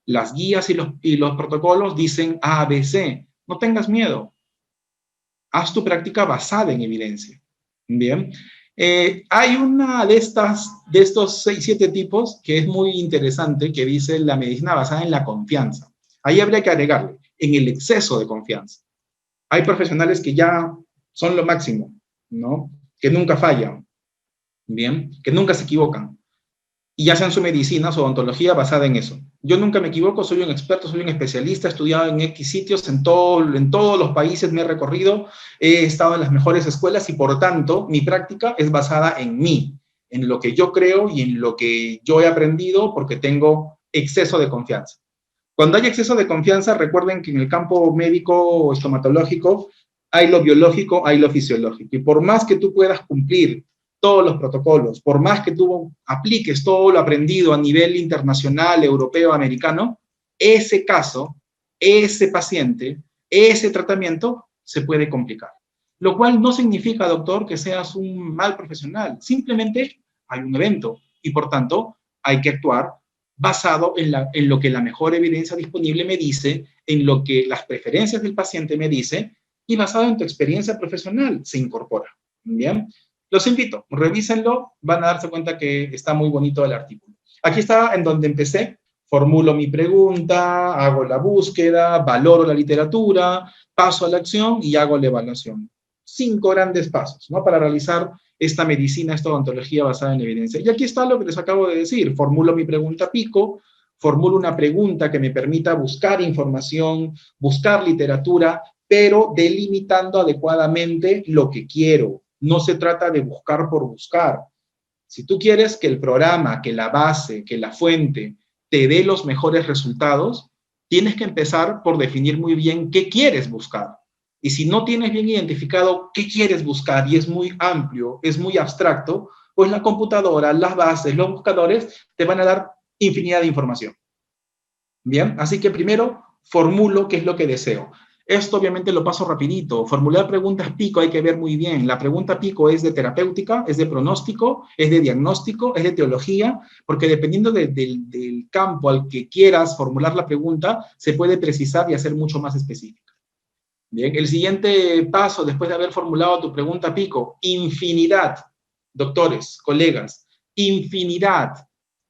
las guías y los protocolos dicen A, B, C. No tengas miedo. Haz tu práctica basada en evidencia. Bien. Hay una de estos 6, 7 tipos que es muy interesante, que dice la medicina basada en la confianza. Ahí habría que agregarle, en el exceso de confianza. Hay profesionales que ya son lo máximo, ¿no? Que nunca fallan, ¿bien? Que nunca se equivocan. Y hacen su medicina, su odontología basada en eso. Yo nunca me equivoco, soy un experto, soy un especialista, he estudiado en X sitios, en todos los países me he recorrido, he estado en las mejores escuelas y por tanto mi práctica es basada en mí, en lo que yo creo y en lo que yo he aprendido porque tengo exceso de confianza. Cuando hay exceso de confianza, recuerden que en el campo médico o estomatológico hay lo biológico, hay lo fisiológico. Y por más que tú puedas cumplir todos los protocolos, por más que tú apliques todo lo aprendido a nivel internacional, europeo, americano, ese caso, ese paciente, ese tratamiento se puede complicar. Lo cual no significa, doctor, que seas un mal profesional. Simplemente hay un evento y, por tanto, hay que actuar basado en lo que la mejor evidencia disponible me dice, en lo que las preferencias del paciente me dice y basado en tu experiencia profesional se incorpora. ¿Bien? Los invito, revísenlo, van a darse cuenta que está muy bonito el artículo. Aquí está en donde empecé, formulo mi pregunta, hago la búsqueda, valoro la literatura, paso a la acción y hago la evaluación. 5 grandes pasos, ¿no? Para realizar esta medicina, esta odontología basada en evidencia. Y aquí está lo que les acabo de decir, formulo mi pregunta pico, formulo una pregunta que me permita buscar información, buscar literatura, pero delimitando adecuadamente lo que quiero. No se trata de buscar por buscar. Si tú quieres que el programa, que la base, que la fuente, te dé los mejores resultados, tienes que empezar por definir muy bien qué quieres buscar. Y si no tienes bien identificado qué quieres buscar y es muy amplio, es muy abstracto, pues la computadora, las bases, los buscadores te van a dar infinidad de información. Bien, así que primero formulo qué es lo que deseo. Esto obviamente lo paso rapidito. Formular preguntas pico hay que ver muy bien. La pregunta pico es de terapéutica, es de pronóstico, es de diagnóstico, es de teología, porque dependiendo del campo al que quieras formular la pregunta, se puede precisar y hacer mucho más específica. Bien, el siguiente paso, después de haber formulado tu pregunta pico, infinidad, doctores, colegas, infinidad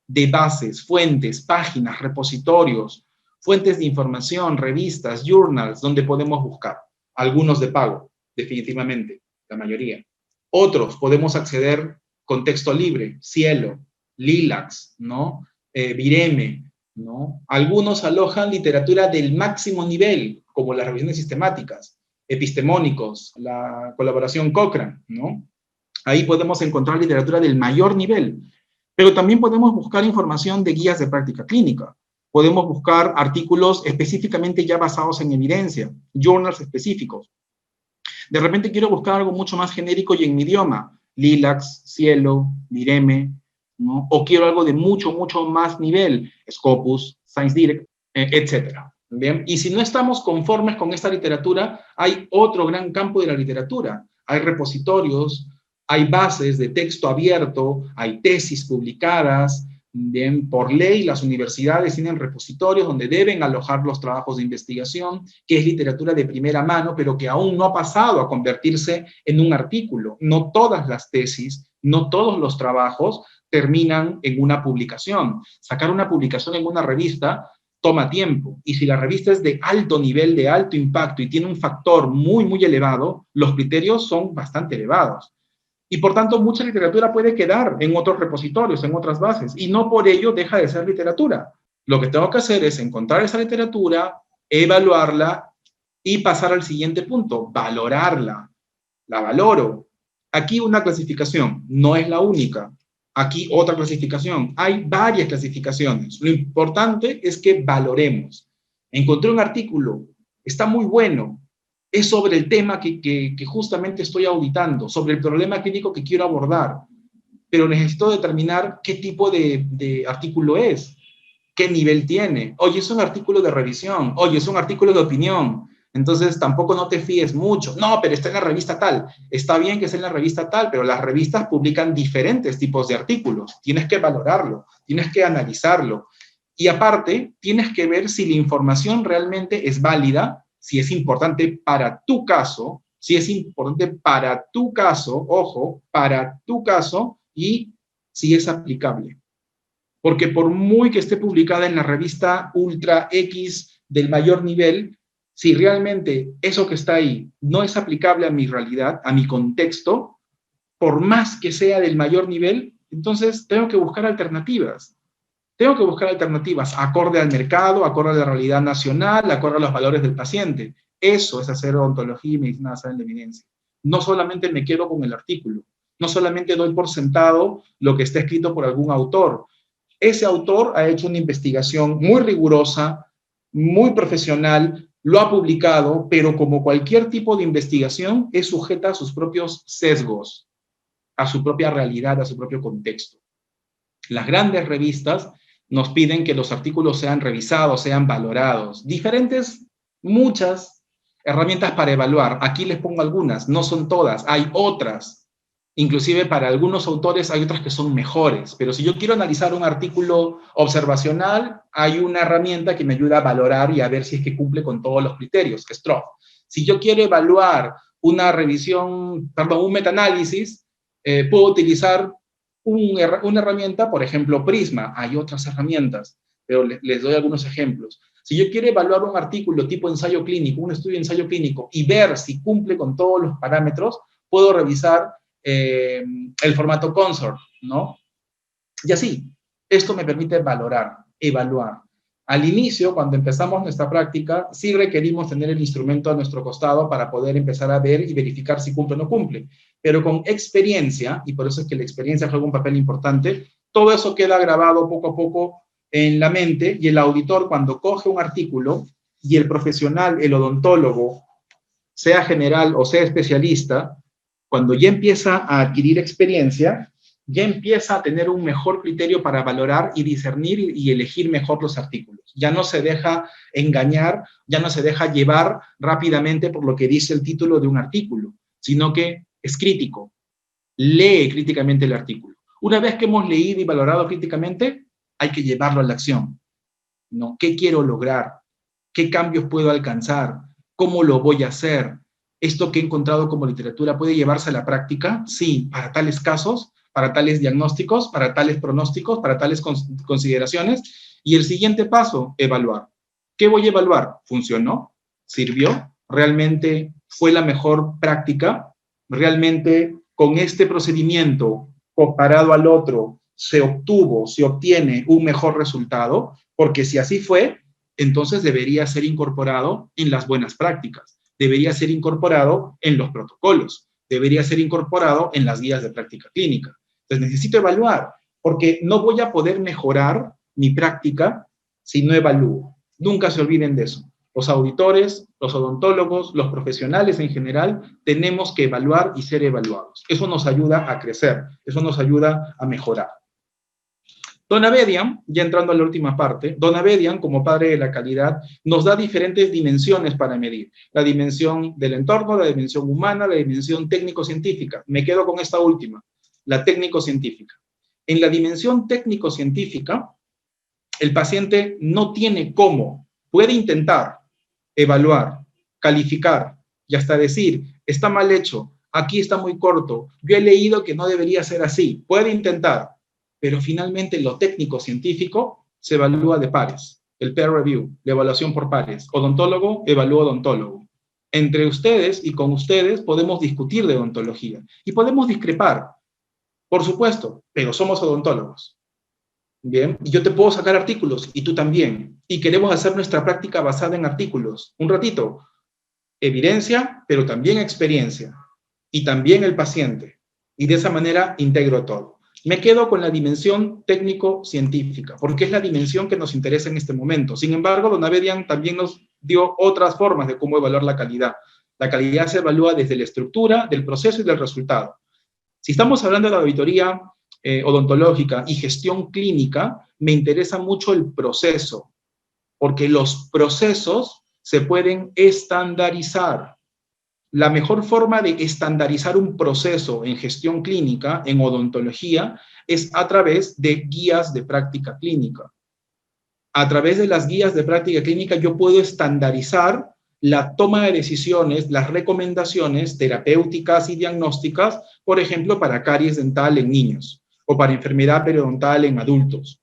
de bases, fuentes, páginas, repositorios, fuentes de información, revistas, journals, donde podemos buscar. Algunos de pago, definitivamente, la mayoría. Otros podemos acceder con texto libre, Cielo, Lilacs, ¿no? Vireme, ¿no? Algunos alojan literatura del máximo nivel, como las revisiones sistemáticas, epistemónicos, la colaboración Cochrane, ¿no? Ahí podemos encontrar literatura del mayor nivel, pero también podemos buscar información de guías de práctica clínica. Podemos buscar artículos específicamente ya basados en evidencia, journals específicos. De repente quiero buscar algo mucho más genérico y en mi idioma, Lilacs, Cielo, Vireme, ¿no? O quiero algo de mucho, mucho más nivel, Scopus, ScienceDirect, etc. ¿Bien? Y si no estamos conformes con esta literatura, hay otro gran campo de la literatura. Hay repositorios, hay bases de texto abierto, hay tesis publicadas. Bien, por ley, las universidades tienen repositorios donde deben alojar los trabajos de investigación, que es literatura de primera mano, pero que aún no ha pasado a convertirse en un artículo. No todas las tesis, no todos los trabajos terminan en una publicación. Sacar una publicación en una revista toma tiempo, y si la revista es de alto nivel, de alto impacto y tiene un factor muy, muy elevado, los criterios son bastante elevados. Y por tanto, mucha literatura puede quedar en otros repositorios, en otras bases, y no por ello deja de ser literatura. Lo que tengo que hacer es encontrar esa literatura, evaluarla y pasar al siguiente punto, valorarla. La valoro. Aquí una clasificación, no es la única. Aquí otra clasificación. Hay varias clasificaciones. Lo importante es que valoremos. Encontré un artículo, está muy bueno, es sobre el tema que justamente estoy auditando, sobre el problema clínico que quiero abordar, pero necesito determinar qué tipo de artículo es, qué nivel tiene. Oye, es un artículo de revisión, oye, es un artículo de opinión, entonces tampoco no te fíes mucho. No, pero está en la revista tal. Está bien que esté en la revista tal, pero las revistas publican diferentes tipos de artículos. Tienes que valorarlo, tienes que analizarlo. Y aparte, tienes que ver si la información realmente es válida, si es importante para tu caso, si es importante para tu caso, ojo, para tu caso, y si es aplicable. Porque por muy que esté publicada en la revista Ultra X del mayor nivel, si realmente eso que está ahí no es aplicable a mi realidad, a mi contexto, por más que sea del mayor nivel, entonces tengo que buscar alternativas. Tengo que buscar alternativas acorde al mercado, acorde a la realidad nacional, acorde a los valores del paciente. Eso es hacer odontología y medicina basada en la evidencia. No solamente me quedo con el artículo, no solamente doy por sentado lo que está escrito por algún autor. Ese autor ha hecho una investigación muy rigurosa, muy profesional, lo ha publicado, pero como cualquier tipo de investigación, es sujeta a sus propios sesgos, a su propia realidad, a su propio contexto. Las grandes revistas nos piden que los artículos sean revisados, sean valorados. Diferentes, muchas herramientas para evaluar. Aquí les pongo algunas, no son todas, hay otras. Inclusive para algunos autores hay otras que son mejores, pero si yo quiero analizar un artículo observacional, hay una herramienta que me ayuda a valorar y a ver si es que cumple con todos los criterios, Stroff. Si yo quiero evaluar una revisión, perdón, un metaanálisis, puedo utilizar una herramienta, por ejemplo, Prisma. Hay otras herramientas, pero les doy algunos ejemplos. Si yo quiero evaluar un artículo tipo ensayo clínico, un estudio de ensayo clínico, y ver si cumple con todos los parámetros, puedo revisar el formato Consort, ¿no? Y así, esto me permite valorar, evaluar. Al inicio, cuando empezamos nuestra práctica, sí requerimos tener el instrumento a nuestro costado para poder empezar a ver y verificar si cumple o no cumple. Pero con experiencia, y por eso es que la experiencia juega un papel importante, todo eso queda grabado poco a poco en la mente, y el auditor cuando coge un artículo, y el profesional, el odontólogo, sea general o sea especialista, cuando ya empieza a adquirir experiencia, ya empieza a tener un mejor criterio para valorar y discernir y elegir mejor los artículos. Ya no se deja engañar, ya no se deja llevar rápidamente por lo que dice el título de un artículo, sino que es crítico, lee críticamente el artículo. Una vez que hemos leído y valorado críticamente, hay que llevarlo a la acción, ¿no? ¿Qué quiero lograr? ¿Qué cambios puedo alcanzar? ¿Cómo lo voy a hacer? ¿Esto que he encontrado como literatura puede llevarse a la práctica? Sí, para tales casos, para tales diagnósticos, para tales pronósticos, para tales consideraciones. Y el siguiente paso, evaluar. ¿Qué voy a evaluar? ¿Funcionó? ¿Sirvió? ¿Realmente fue la mejor práctica? ¿Realmente con este procedimiento comparado al otro se obtiene un mejor resultado? Porque si así fue, entonces debería ser incorporado en las buenas prácticas, debería ser incorporado en los protocolos, debería ser incorporado en las guías de práctica clínica. Entonces necesito evaluar, porque no voy a poder mejorar mi práctica si no evalúo. Nunca se olviden de eso. Los auditores, los odontólogos, los profesionales en general, tenemos que evaluar y ser evaluados. Eso nos ayuda a crecer, eso nos ayuda a mejorar. Don Abedian, ya entrando a la última parte, Don Abedian, como padre de la calidad, nos da diferentes dimensiones para medir. La dimensión del entorno, la dimensión humana, la dimensión técnico-científica. Me quedo con esta última, la técnico-científica. En la dimensión técnico-científica, el paciente no tiene cómo, puede intentar evaluar, calificar y hasta decir, está mal hecho, aquí está muy corto, yo he leído que no debería ser así, puede intentar, pero finalmente lo técnico-científico se evalúa de pares, el peer review, la evaluación por pares, odontólogo evalúa odontólogo. Entre ustedes y con ustedes podemos discutir de odontología y podemos discrepar, por supuesto, pero somos odontólogos. Bien, y yo te puedo sacar artículos y tú también. Y queremos hacer nuestra práctica basada en artículos. Un ratito, evidencia, pero también experiencia. Y también el paciente. Y de esa manera integro todo. Me quedo con la dimensión técnico-científica, porque es la dimensión que nos interesa en este momento. Sin embargo, Don Abedian también nos dio otras formas de cómo evaluar la calidad. La calidad se evalúa desde la estructura, del proceso y del resultado. Si estamos hablando de la auditoría odontológica y gestión clínica, me interesa mucho el proceso, porque los procesos se pueden estandarizar. La mejor forma de estandarizar un proceso en gestión clínica, en odontología, es a través de guías de práctica clínica. A través de las guías de práctica clínica yo puedo estandarizar la toma de decisiones, las recomendaciones terapéuticas y diagnósticas, por ejemplo, para caries dental en niños, o para enfermedad periodontal en adultos,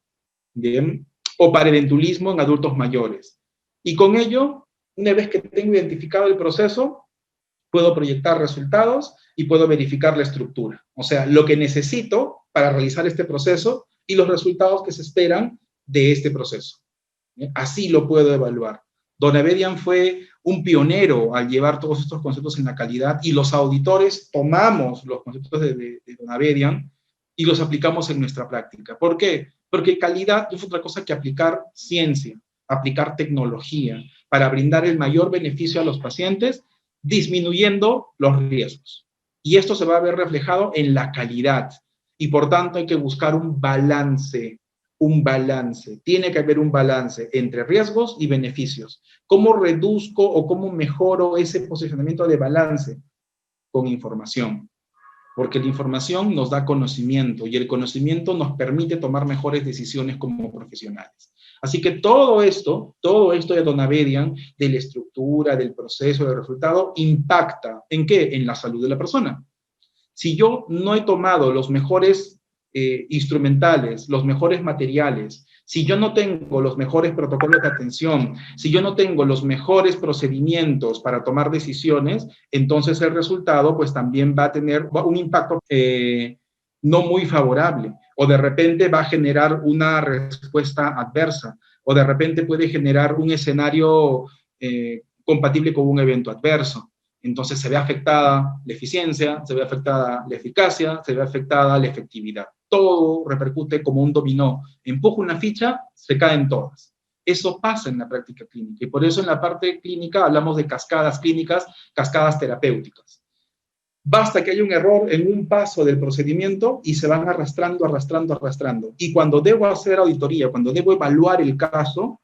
¿bien? O para edentulismo en adultos mayores. Y con ello, una vez que tengo identificado el proceso, puedo proyectar resultados y puedo verificar la estructura. O sea, lo que necesito para realizar este proceso y los resultados que se esperan de este proceso. Así lo puedo evaluar. Don Abedian fue un pionero al llevar todos estos conceptos en la calidad y los auditores tomamos los conceptos de Don Abedian y los aplicamos en nuestra práctica. ¿Por qué? Porque calidad no es otra cosa que aplicar ciencia, aplicar tecnología para brindar el mayor beneficio a los pacientes, disminuyendo los riesgos. Y esto se va a ver reflejado en la calidad. Y por tanto hay que buscar un balance. Tiene que haber un balance entre riesgos y beneficios. ¿Cómo reduzco o cómo mejoro ese posicionamiento de balance? Con información. Porque la información nos da conocimiento y el conocimiento nos permite tomar mejores decisiones como profesionales. Así que todo esto de Don Abedian, de la estructura, del proceso, del resultado, impacta ¿en qué? En la salud de la persona. Si yo no he tomado los mejores instrumentales, los mejores materiales, si yo no tengo los mejores protocolos de atención, si yo no tengo los mejores procedimientos para tomar decisiones, entonces el resultado pues también va a tener un impacto no muy favorable, o de repente va a generar una respuesta adversa, o de repente puede generar un escenario compatible con un evento adverso. Entonces se ve afectada la eficiencia, se ve afectada la eficacia, se ve afectada la efectividad. todo repercute como un dominó. Empujo una ficha, se caen todas. Eso pasa en la práctica clínica, y por eso en la parte clínica hablamos de cascadas clínicas, cascadas terapéuticas. Basta que haya un error en un paso del procedimiento y se van arrastrando, arrastrando, arrastrando. Y cuando debo hacer auditoría, cuando debo evaluar el caso,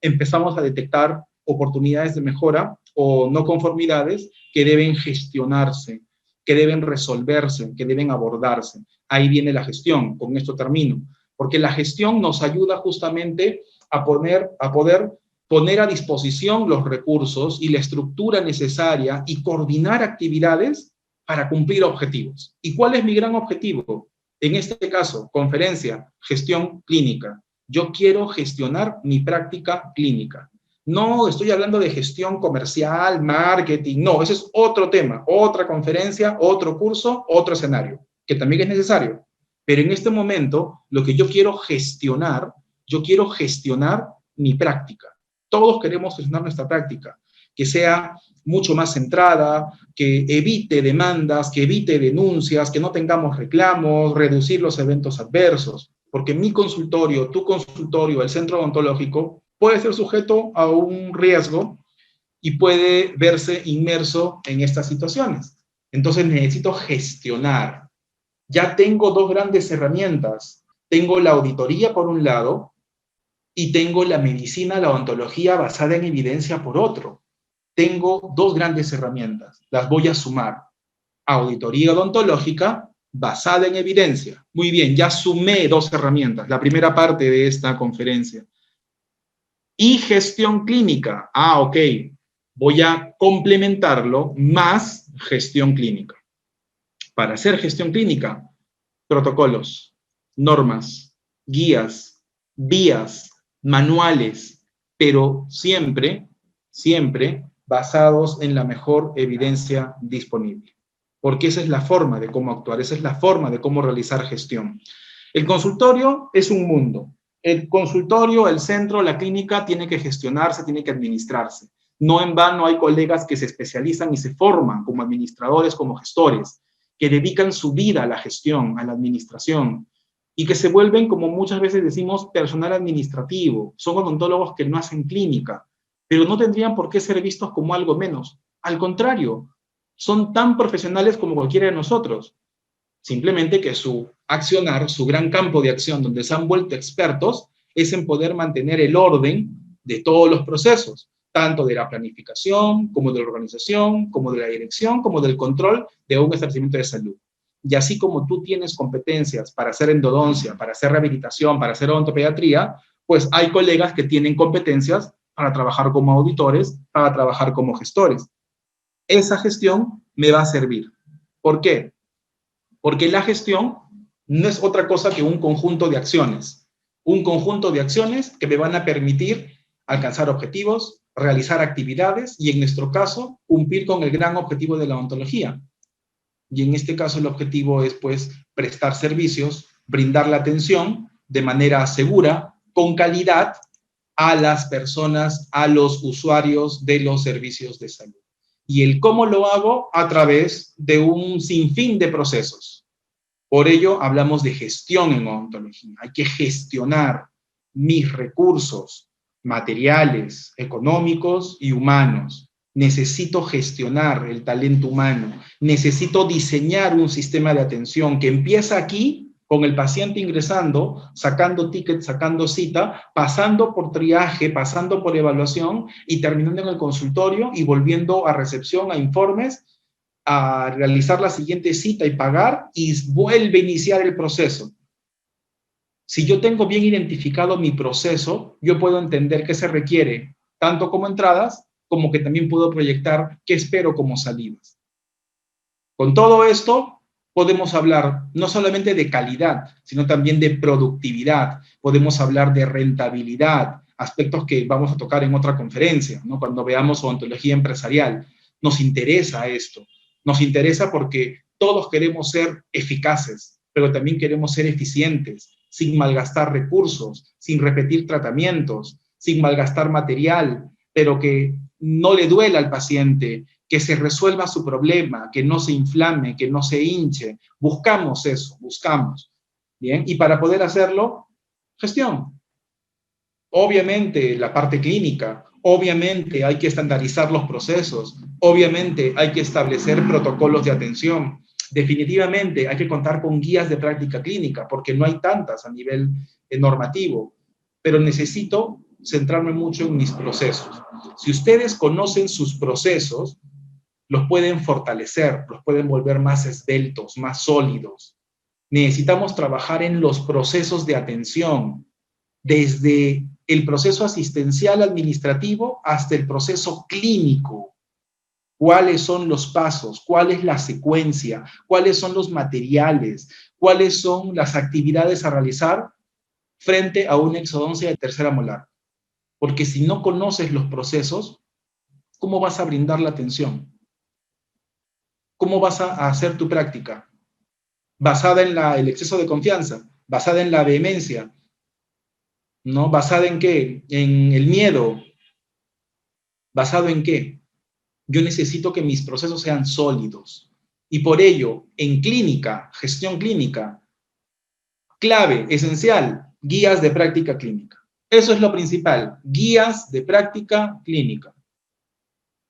empezamos a detectar oportunidades de mejora o no conformidades que deben gestionarse, que deben resolverse, que deben abordarse. Ahí viene la gestión, con esto termino, porque la gestión nos ayuda justamente a poder poner a disposición los recursos y la estructura necesaria y coordinar actividades para cumplir objetivos. ¿Y cuál es mi gran objetivo? En este caso, conferencia, gestión clínica. Yo quiero gestionar mi práctica clínica. No estoy hablando de gestión comercial, marketing, no, ese es otro tema, otra conferencia, otro curso, otro escenario, que también es necesario. Pero en este momento, lo que yo quiero gestionar mi práctica. Todos queremos gestionar nuestra práctica, que sea mucho más centrada, que evite demandas, que evite denuncias, que no tengamos reclamos, reducir los eventos adversos. Porque mi consultorio, tu consultorio, el centro odontológico, puede ser sujeto a un riesgo y puede verse inmerso en estas situaciones. Entonces necesito gestionar. Ya tengo dos grandes herramientas. Tengo la auditoría por un lado y tengo la medicina, la odontología basada en evidencia por otro. Tengo dos grandes herramientas. Las voy a sumar. Auditoría odontológica basada en evidencia. Muy bien, ya sumé dos herramientas, la primera parte de esta conferencia. Y gestión clínica. Ok, voy a complementarlo más gestión clínica. Para hacer gestión clínica, protocolos, normas, guías, vías, manuales, pero siempre basados en la mejor evidencia disponible. Porque esa es la forma de cómo actuar, esa es la forma de cómo realizar gestión. El consultorio es un mundo. El consultorio, el centro, la clínica tiene que gestionarse, tiene que administrarse. No en vano hay colegas que se especializan y se forman como administradores, como gestores, que dedican su vida a la gestión, a la administración, y que se vuelven, como muchas veces decimos, personal administrativo. Son odontólogos que no hacen clínica, pero no tendrían por qué ser vistos como algo menos. Al contrario, son tan profesionales como cualquiera de nosotros. Simplemente que su accionar, su gran campo de acción donde se han vuelto expertos, es en poder mantener el orden de todos los procesos, tanto de la planificación, como de la organización, como de la dirección, como del control de un establecimiento de salud. Y así como tú tienes competencias para hacer endodoncia, para hacer rehabilitación, para hacer odontopediatría, pues hay colegas que tienen competencias para trabajar como auditores, para trabajar como gestores. Esa gestión me va a servir. ¿Por qué? Porque la gestión no es otra cosa que un conjunto de acciones. Un conjunto de acciones que me van a permitir alcanzar objetivos, realizar actividades y, en nuestro caso, cumplir con el gran objetivo de la odontología. Y en este caso el objetivo es, pues, prestar servicios, brindar la atención de manera segura, con calidad, a las personas, a los usuarios de los servicios de salud. Y el cómo lo hago a través de un sinfín de procesos. Por ello hablamos de gestión en odontología. Hay que gestionar mis recursos materiales, económicos y humanos. Necesito gestionar el talento humano. Necesito diseñar un sistema de atención que empieza aquí, con el paciente ingresando, sacando ticket, sacando cita, pasando por triaje, pasando por evaluación y terminando en el consultorio y volviendo a recepción, a informes, a realizar la siguiente cita y pagar, y vuelve a iniciar el proceso. Si yo tengo bien identificado mi proceso, yo puedo entender qué se requiere, tanto como entradas, como que también puedo proyectar qué espero como salidas. Con todo esto, podemos hablar no solamente de calidad, sino también de productividad. Podemos hablar de rentabilidad, aspectos que vamos a tocar en otra conferencia, ¿no? Cuando veamos odontología empresarial. Nos interesa esto. Nos interesa porque todos queremos ser eficaces, pero también queremos ser eficientes, sin malgastar recursos, sin repetir tratamientos, sin malgastar material, pero que no le duela al paciente, que se resuelva su problema, que no se inflame, que no se hinche. Buscamos eso, buscamos. Bien, y para poder hacerlo, gestión. Obviamente la parte clínica, obviamente hay que estandarizar los procesos, obviamente hay que establecer protocolos de atención, definitivamente hay que contar con guías de práctica clínica, porque no hay tantas a nivel normativo, pero necesito centrarme mucho en mis procesos. Si ustedes conocen sus procesos, los pueden fortalecer, los pueden volver más esbeltos, más sólidos. Necesitamos trabajar en los procesos de atención, desde el proceso asistencial administrativo hasta el proceso clínico. ¿Cuáles son los pasos? ¿Cuál es la secuencia? ¿Cuáles son los materiales? ¿Cuáles son las actividades a realizar frente a una exodoncia de tercera molar? Porque si no conoces los procesos, ¿cómo vas a brindar la atención? ¿Cómo vas a hacer tu práctica? ¿Basada en el exceso de confianza? ¿Basada en la vehemencia? ¿No? ¿Basada en qué? En el miedo. ¿Basado en qué? Yo necesito que mis procesos sean sólidos. Y por ello, en clínica, gestión clínica, clave, esencial, guías de práctica clínica. Eso es lo principal, guías de práctica clínica.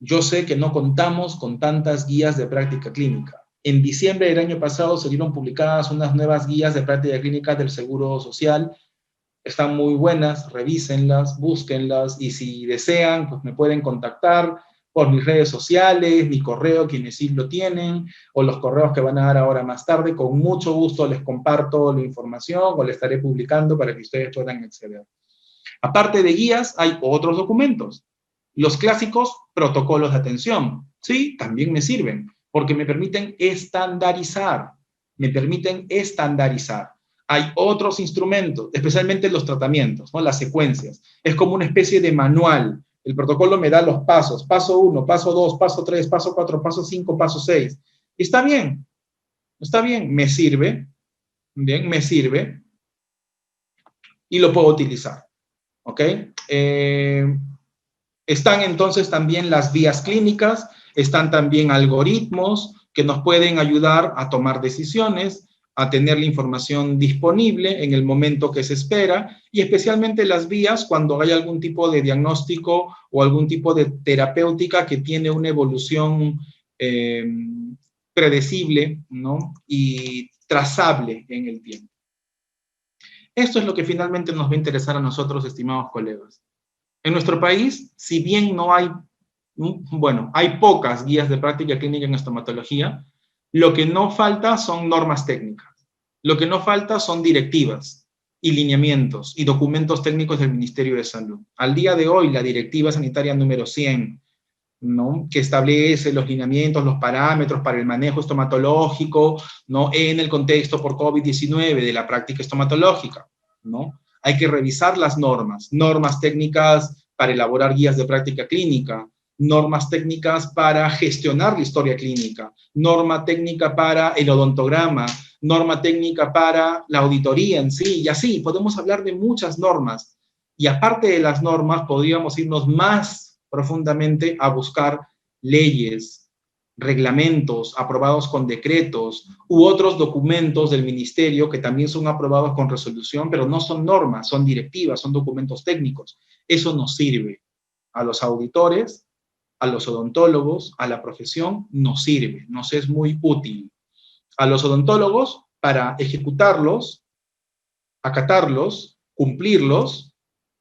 Yo sé que no contamos con tantas guías de práctica clínica. En diciembre del año pasado salieron publicadas unas nuevas guías de práctica clínica del Seguro Social. Están muy buenas, revísenlas, búsquenlas, y si desean, pues me pueden contactar por mis redes sociales, mi correo, quienes sí lo tienen, o los correos que van a dar ahora más tarde. Con mucho gusto les comparto la información o la estaré publicando para que ustedes puedan acceder. Aparte de guías, hay otros documentos. Los clásicos protocolos de atención, sí, también me sirven, porque me permiten estandarizar, Hay otros instrumentos, especialmente los tratamientos, ¿no? Las secuencias. Es como una especie de manual. El protocolo me da los pasos, paso 1, paso 2, paso 3, paso 4, paso 5, paso 6. Está bien, me sirve, bien, me sirve, y lo puedo utilizar, ¿ok? Están entonces también las vías clínicas, están también algoritmos que nos pueden ayudar a tomar decisiones, a tener la información disponible en el momento que se espera, y especialmente las vías cuando hay algún tipo de diagnóstico o algún tipo de terapéutica que tiene una evolución predecible, ¿no? Y trazable en el tiempo. Esto es lo que finalmente nos va a interesar a nosotros, estimados colegas. En nuestro país, si bien no hay, bueno, hay pocas guías de práctica clínica en estomatología, lo que no falta son normas técnicas. Lo que no falta son directivas y lineamientos y documentos técnicos del Ministerio de Salud. Al día de hoy, la Directiva Sanitaria número 100, ¿no? Que establece los lineamientos, los parámetros para el manejo estomatológico, ¿no? En el contexto por COVID-19 de la práctica estomatológica, ¿no? Hay que revisar las normas técnicas para elaborar guías de práctica clínica, normas técnicas para gestionar la historia clínica, norma técnica para el odontograma, norma técnica para la auditoría en sí, y así podemos hablar de muchas normas. Y aparte de las normas, podríamos irnos más profundamente a buscar leyes, reglamentos aprobados con decretos u otros documentos del ministerio que también son aprobados con resolución, pero no son normas, son directivas, son documentos técnicos. Eso nos sirve a los auditores, a los odontólogos, a la profesión, nos sirve, nos es muy útil. A los odontólogos para ejecutarlos, acatarlos, cumplirlos,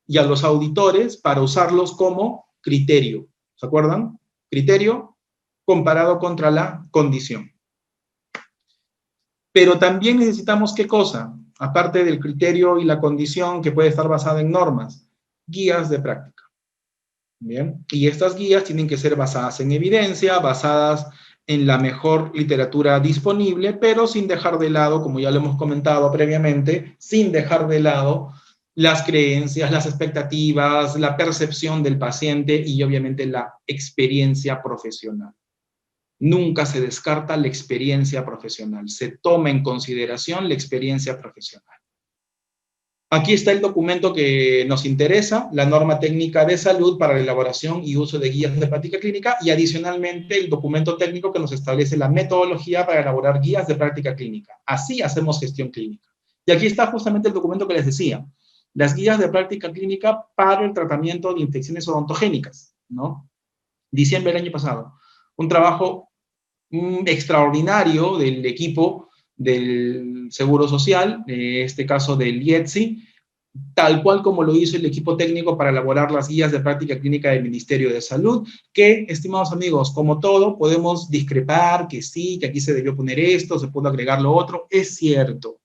y a los auditores para usarlos como criterio. ¿Se acuerdan? Criterio comparado contra la condición. Pero también necesitamos, ¿qué cosa? Aparte del criterio y la condición que puede estar basada en normas, guías de práctica. Bien, y estas guías tienen que ser basadas en evidencia, basadas en la mejor literatura disponible, pero sin dejar de lado, como ya lo hemos comentado previamente, sin dejar de lado las creencias, las expectativas, la percepción del paciente y obviamente la experiencia profesional. Nunca se descarta la experiencia profesional, se toma en consideración la experiencia profesional. Aquí está el documento que nos interesa, la norma técnica de salud para la elaboración y uso de guías de práctica clínica, y adicionalmente el documento técnico que nos establece la metodología para elaborar guías de práctica clínica. Así hacemos gestión clínica. Y aquí está justamente el documento que les decía, las guías de práctica clínica para el tratamiento de infecciones odontogénicas, ¿no? Diciembre del año pasado. Un trabajo extraordinario del equipo del Seguro Social, en este caso del IETSI, tal cual como lo hizo el equipo técnico para elaborar las guías de práctica clínica del Ministerio de Salud, que, estimados amigos, como todo, podemos discrepar que sí, que aquí se debió poner esto, se pudo agregar lo otro, es cierto.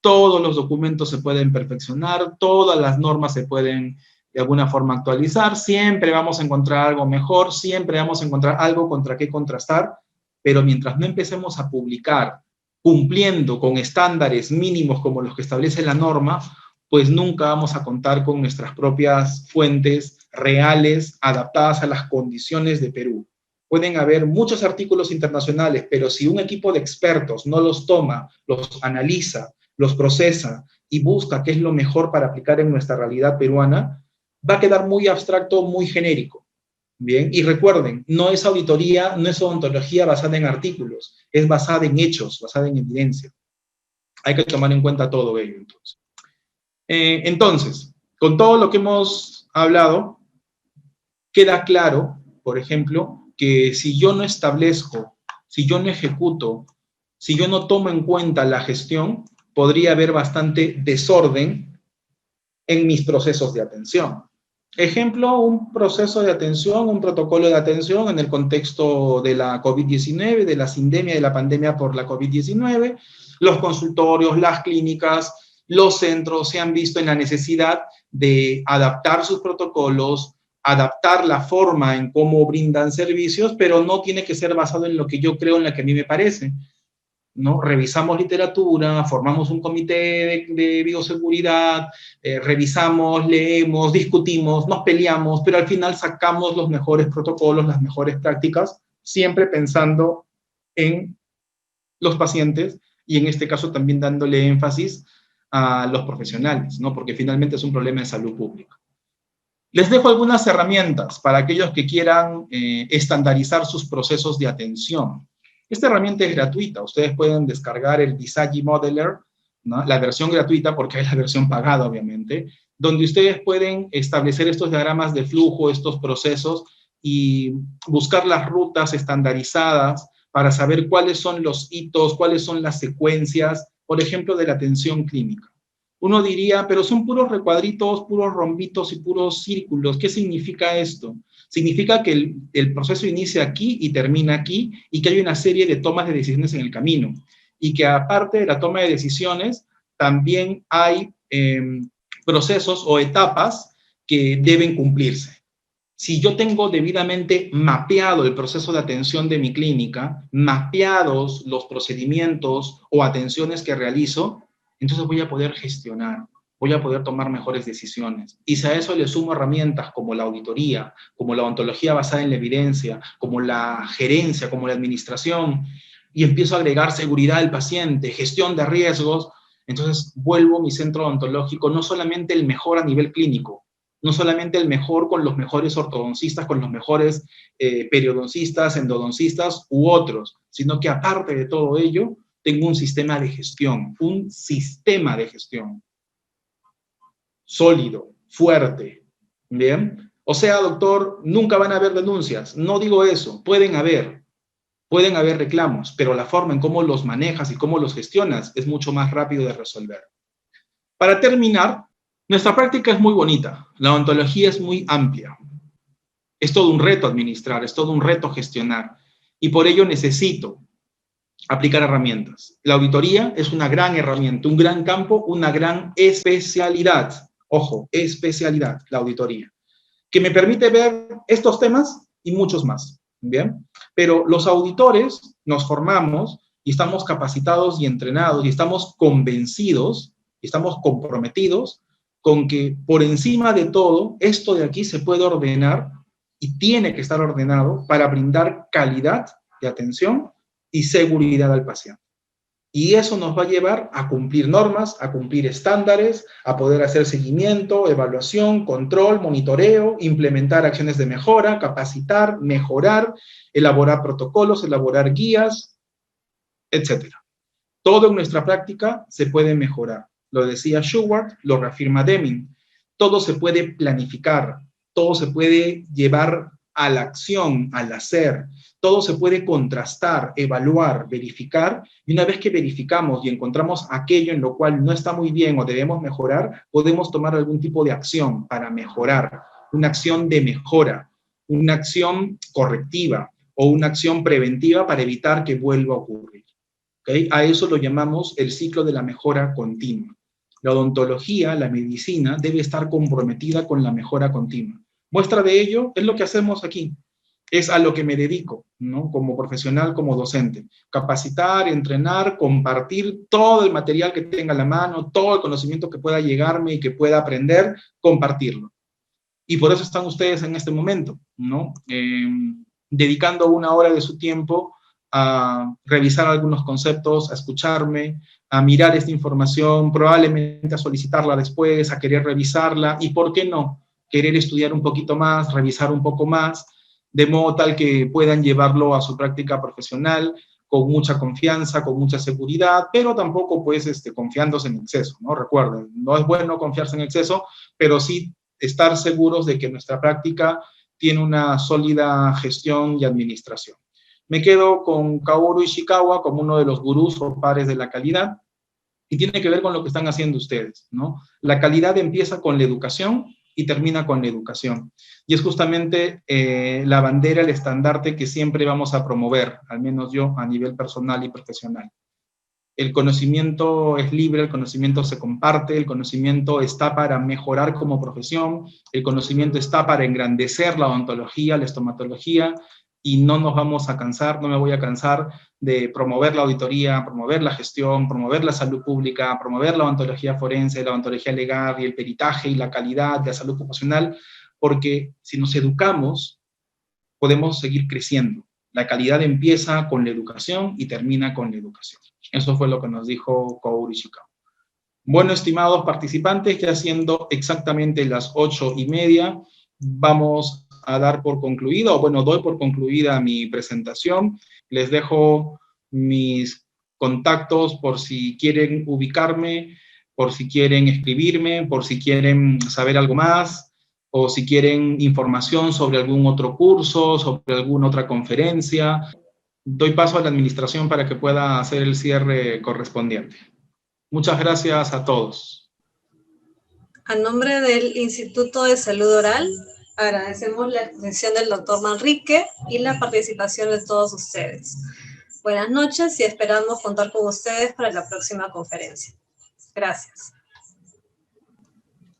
Todos los documentos se pueden perfeccionar, todas las normas se pueden de alguna forma actualizar, siempre vamos a encontrar algo mejor, siempre vamos a encontrar algo contra qué contrastar, pero mientras no empecemos a publicar cumpliendo con estándares mínimos como los que establece la norma, pues nunca vamos a contar con nuestras propias fuentes reales, adaptadas a las condiciones de Perú. Pueden haber muchos artículos internacionales, pero si un equipo de expertos no los toma, los analiza, los procesa y busca qué es lo mejor para aplicar en nuestra realidad peruana, va a quedar muy abstracto, muy genérico. Bien, y recuerden, no es auditoría, no es odontología basada en artículos, es basada en hechos, basada en evidencia. Hay que tomar en cuenta todo ello, entonces. Entonces, con todo lo que hemos hablado, queda claro, por ejemplo, que si yo no establezco, si yo no ejecuto, si yo no tomo en cuenta la gestión, podría haber bastante desorden en mis procesos de atención. Ejemplo, un proceso de atención, un protocolo de atención en el contexto de la COVID-19, de la sindemia de la pandemia por la COVID-19, los consultorios, las clínicas, los centros se han visto en la necesidad de adaptar sus protocolos, adaptar la forma en cómo brindan servicios, pero no tiene que ser basado en lo que yo creo, en la que a mí me parece, ¿no? Revisamos literatura, formamos un comité de bioseguridad, revisamos, leemos, discutimos, nos peleamos, pero al final sacamos los mejores protocolos, las mejores prácticas, siempre pensando en los pacientes y en este caso también dándole énfasis a los profesionales, ¿no? Porque finalmente es un problema de salud pública. Les dejo algunas herramientas para aquellos que quieran estandarizar sus procesos de atención. Esta herramienta es gratuita. Ustedes pueden descargar el Visagi Modeler, ¿no? La versión gratuita, porque hay la versión pagada, obviamente, donde ustedes pueden establecer estos diagramas de flujo, estos procesos, y buscar las rutas estandarizadas para saber cuáles son los hitos, cuáles son las secuencias, por ejemplo, de la atención clínica. Uno diría, pero son puros recuadritos, puros rombitos y puros círculos. ¿Qué significa esto? Significa que el proceso inicia aquí y termina aquí y que hay una serie de tomas de decisiones en el camino. Y que aparte de la toma de decisiones, también hay procesos o etapas que deben cumplirse. Si yo tengo debidamente mapeado el proceso de atención de mi clínica, mapeados los procedimientos o atenciones que realizo, entonces voy a poder gestionar, voy a poder tomar mejores decisiones. Y si a eso le sumo herramientas como la auditoría, como la ontología basada en la evidencia, como la gerencia, como la administración, y empiezo a agregar seguridad del paciente, gestión de riesgos, entonces vuelvo mi centro odontológico no solamente el mejor a nivel clínico, no solamente el mejor con los mejores ortodoncistas, con los mejores periodoncistas, endodoncistas u otros, sino que aparte de todo ello, tengo un sistema de gestión sólido, fuerte, ¿bien? O sea, doctor, nunca van a haber denuncias. No digo eso, pueden haber reclamos, pero la forma en cómo los manejas y cómo los gestionas es mucho más rápido de resolver. Para terminar, nuestra práctica es muy bonita, la odontología es muy amplia. Es todo un reto administrar, es todo un reto gestionar, y por ello necesito aplicar herramientas. La auditoría es una gran herramienta, un gran campo, una gran especialidad. Ojo, especialidad, la auditoría, que me permite ver estos temas y muchos más, ¿bien? Pero los auditores nos formamos y estamos capacitados y entrenados y estamos convencidos y estamos comprometidos con que por encima de todo, esto de aquí se puede ordenar y tiene que estar ordenado para brindar calidad de atención y seguridad al paciente. Y eso nos va a llevar a cumplir normas, a cumplir estándares, a poder hacer seguimiento, evaluación, control, monitoreo, implementar acciones de mejora, capacitar, mejorar, elaborar protocolos, elaborar guías, etc. Todo en nuestra práctica se puede mejorar. Lo decía Schubert, lo reafirma Deming. Todo se puede planificar, todo se puede llevar a la acción, al hacer, todo se puede contrastar, evaluar, verificar, y una vez que verificamos y encontramos aquello en lo cual no está muy bien o debemos mejorar, podemos tomar algún tipo de acción para mejorar, una acción de mejora, una acción correctiva o una acción preventiva para evitar que vuelva a ocurrir. ¿Okay? A eso lo llamamos el ciclo de la mejora continua. La odontología, la medicina, debe estar comprometida con la mejora continua. Muestra de ello es lo que hacemos aquí. Es a lo que me dedico, ¿no? Como profesional, como docente. Capacitar, entrenar, compartir todo el material que tenga a la mano, todo el conocimiento que pueda llegarme y que pueda aprender, compartirlo. Y por eso están ustedes en este momento, ¿no? Dedicando una hora de su tiempo a revisar algunos conceptos, a escucharme, a mirar esta información, probablemente a solicitarla después, a querer revisarla y, ¿por qué no?, querer estudiar un poquito más, revisar un poco más, de modo tal que puedan llevarlo a su práctica profesional con mucha confianza, con mucha seguridad, pero tampoco pues confiándose en exceso, ¿no? Recuerden, no es bueno confiarse en exceso, pero sí estar seguros de que nuestra práctica tiene una sólida gestión y administración. Me quedo con Kaoru Ishikawa como uno de los gurús o pares de la calidad, y tiene que ver con lo que están haciendo ustedes, ¿no? La calidad empieza con la educación y termina con la educación. Y es justamente la bandera, el estandarte que siempre vamos a promover, al menos yo, a nivel personal y profesional. El conocimiento es libre, el conocimiento se comparte, el conocimiento está para mejorar como profesión, el conocimiento está para engrandecer la odontología, la estomatología, y no nos vamos a cansar, no me voy a cansar de promover la auditoría, promover la gestión, promover la salud pública, promover la odontología forense, la odontología legal y el peritaje y la calidad de la salud ocupacional, porque si nos educamos, podemos seguir creciendo. La calidad empieza con la educación y termina con la educación. Eso fue lo que nos dijo Kaoru Ishikawa. Bueno, estimados participantes, ya siendo exactamente las 8:30, vamos a dar por concluida, o bueno, doy por concluida mi presentación. Les dejo mis contactos por si quieren ubicarme, por si quieren escribirme, por si quieren saber algo más, o si quieren información sobre algún otro curso, sobre alguna otra conferencia. Doy paso a la administración para que pueda hacer el cierre correspondiente. Muchas gracias a todos. A nombre del Instituto de Salud Oral, agradecemos la atención del doctor Manrique y la participación de todos ustedes. Buenas noches y esperamos contar con ustedes para la próxima conferencia. Gracias.